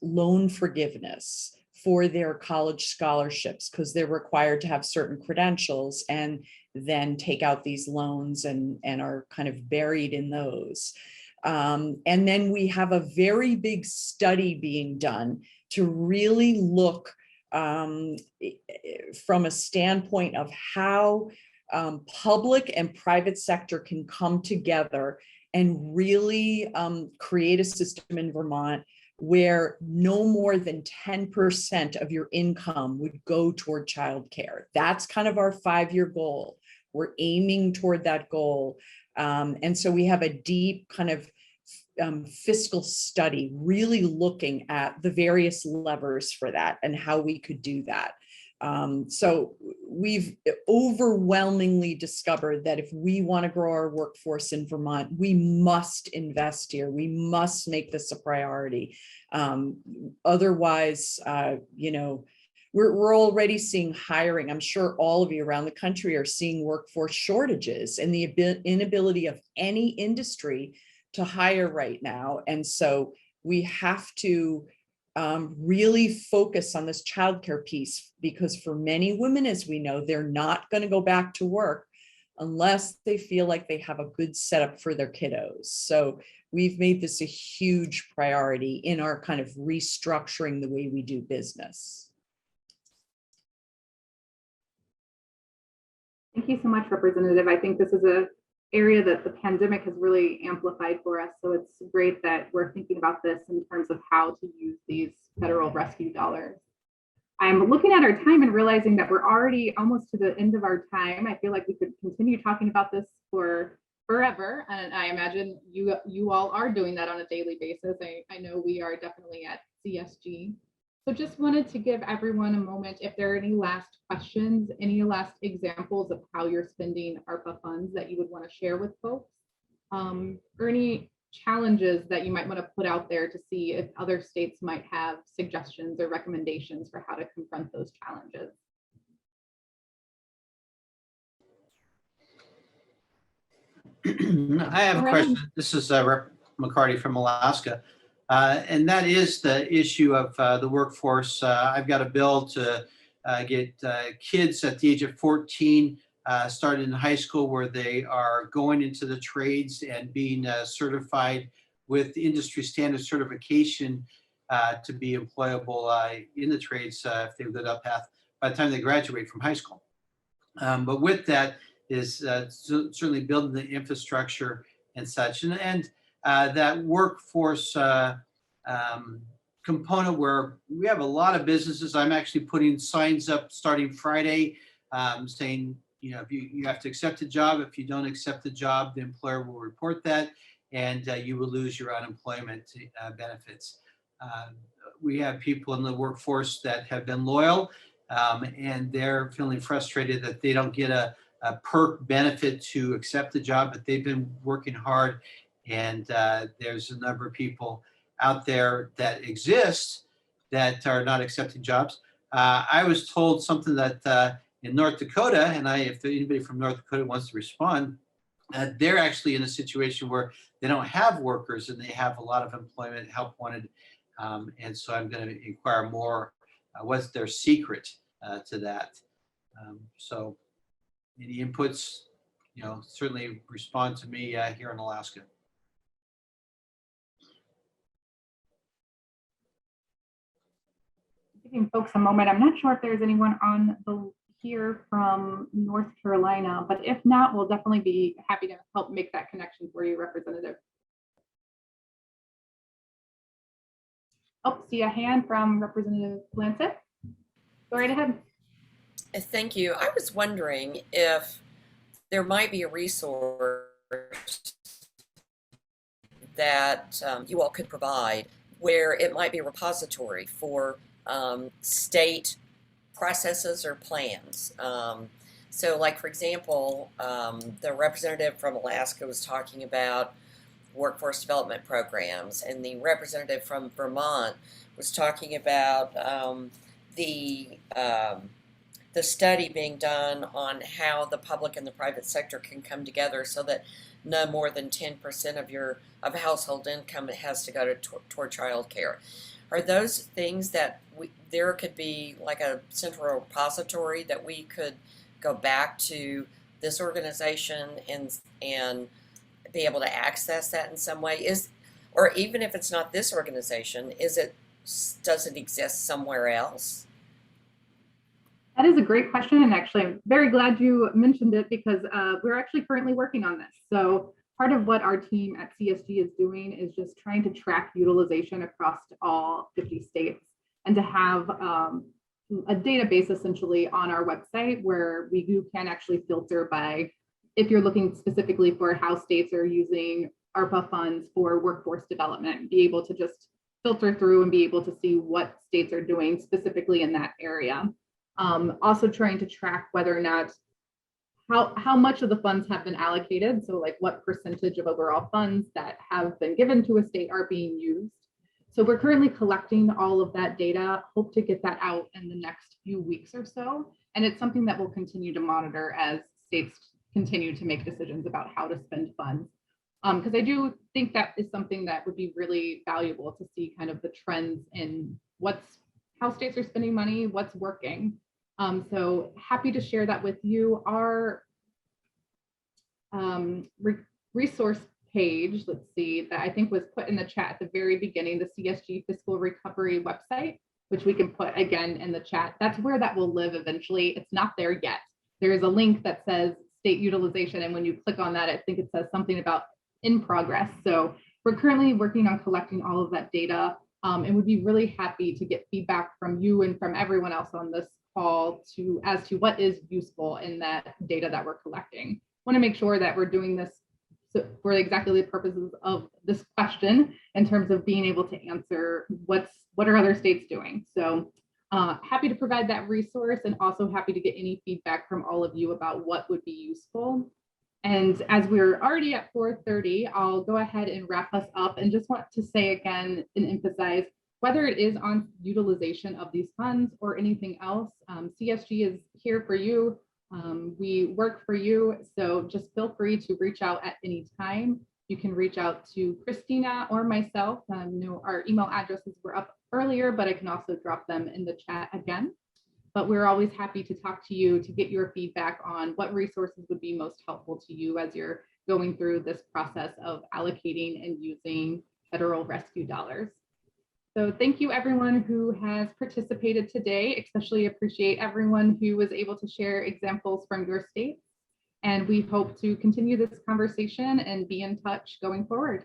Speaker 7: loan forgiveness for their college scholarships, because they're required to have certain credentials and then take out these loans and are kind of buried in those. And then we have a very big study being done to really look from a standpoint of how public and private sector can come together and really create a system in Vermont where no more than 10% of your income would go toward childcare. That's kind of our 5-year goal. We're aiming toward that goal. And so we have a deep kind of fiscal study really looking at the various levers for that and how we could do that. So we've overwhelmingly discovered that if we want to grow our workforce in Vermont, we must invest here. We must make this a priority. Otherwise, we're already seeing hiring. I'm sure all of you around the country are seeing workforce shortages and the inability of any industry to hire right now. And so we have to really focus on this childcare piece, because for many women, as we know, they're not going to go back to work unless they feel like they have a good setup for their kiddos. So we've made this a huge priority in our kind of restructuring the way we do business.
Speaker 3: Thank you so much, Representative. I think this is an area that the pandemic has really amplified for us. So it's great that we're thinking about this in terms of how to use these federal rescue dollars. I'm looking at our time and realizing that we're already almost to the end of our time. I feel like we could continue talking about this for forever. And I imagine you all are doing that on a daily basis. I know we are definitely at CSG. So just wanted to give everyone a moment, if there are any last questions, any last examples of how you're spending ARPA funds that you would want to share with folks, or any challenges that you might want to put out there to see if other states might have suggestions or recommendations for how to confront those challenges.
Speaker 12: I have a question. This is Rep. McCarty from Alaska. And that is the issue of the workforce. I've got a bill to get kids at the age of 14 started in high school, where they are going into the trades and being certified with industry standard certification to be employable in the trades if they go that path by the time they graduate from high school. But with that is certainly building the infrastructure and such. And that workforce component, where we have a lot of businesses. I'm actually putting signs up starting Friday saying, if you have to accept a job. If you don't accept the job, the employer will report that. and you will lose your unemployment benefits. We have people in the workforce that have been loyal, and they're feeling frustrated that they don't get a perk benefit to accept the job, but they've been working hard. And there's a number of people out there that exist that are not accepting jobs. I was told something that in North Dakota, and if anybody from North Dakota wants to respond, they're actually in a situation where they don't have workers and they have a lot of employment help wanted. And so I'm going to inquire more, what's their secret to that? So any inputs, certainly respond to me here in Alaska.
Speaker 3: Giving folks a moment. I'm not sure if there's anyone on the here from North Carolina, but if not, we'll definitely be happy to help make that connection for you, Representative. Oh, see a hand from Representative Lancet. Go right ahead.
Speaker 11: Thank you. I was wondering if there might be a resource that you all could provide where it might be a repository for state processes or plans. So like, for example, the representative from Alaska was talking about workforce development programs, and the representative from Vermont was talking about the study being done on how the public and the private sector can come together so that no more than 10% of household income has to go toward child care. Are those things that there could be like a central repository that we could go back to this organization and be able to access that in some way? Or even if it's not this organization, does it exist somewhere else?
Speaker 3: That is a great question, and actually I'm very glad you mentioned it because we're actually currently working on this. So part of what our team at CSG is doing is just trying to track utilization across all 50 states and to have a database essentially on our website where you can actually filter by, if you're looking specifically for how states are using ARPA funds for workforce development, be able to just filter through and be able to see what states are doing specifically in that area. Also trying to track whether or not how much of the funds have been allocated. So like what percentage of overall funds that have been given to a state are being used. So we're currently collecting all of that data, hope to get that out in the next few weeks or so. And it's something that we'll continue to monitor as states continue to make decisions about how to spend funds. Because I do think that is something that would be really valuable to see kind of the trends in how states are spending money, what's working. So happy to share that with you. Our resource page, let's see, that I think was put in the chat at the very beginning, the CSG Fiscal Recovery website, which we can put again in the chat. That's where that will live eventually. It's not there yet. There is a link that says state utilization, and when you click on that, I think it says something about in progress. So we're currently working on collecting all of that data, and would be really happy to get feedback from you and from everyone else on this call as to what is useful in that data that we're collecting. Want to make sure that we're doing this for exactly the purposes of this question in terms of being able to answer what are other states doing. So happy to provide that resource, and also happy to get any feedback from all of you about what would be useful. And as we're already at 4:30, I'll go ahead and wrap us up, and just want to say again and emphasize, whether it is on utilization of these funds or anything else, CSG is here for you. We work for you, so just feel free to reach out at any time. You can reach out to Christina or myself. Our email addresses were up earlier, but I can also drop them in the chat again. But we're always happy to talk to you to get your feedback on what resources would be most helpful to you as you're going through this process of allocating and using federal rescue dollars. So thank you everyone who has participated today, especially appreciate everyone who was able to share examples from your states. And we hope to continue this conversation and be in touch going forward.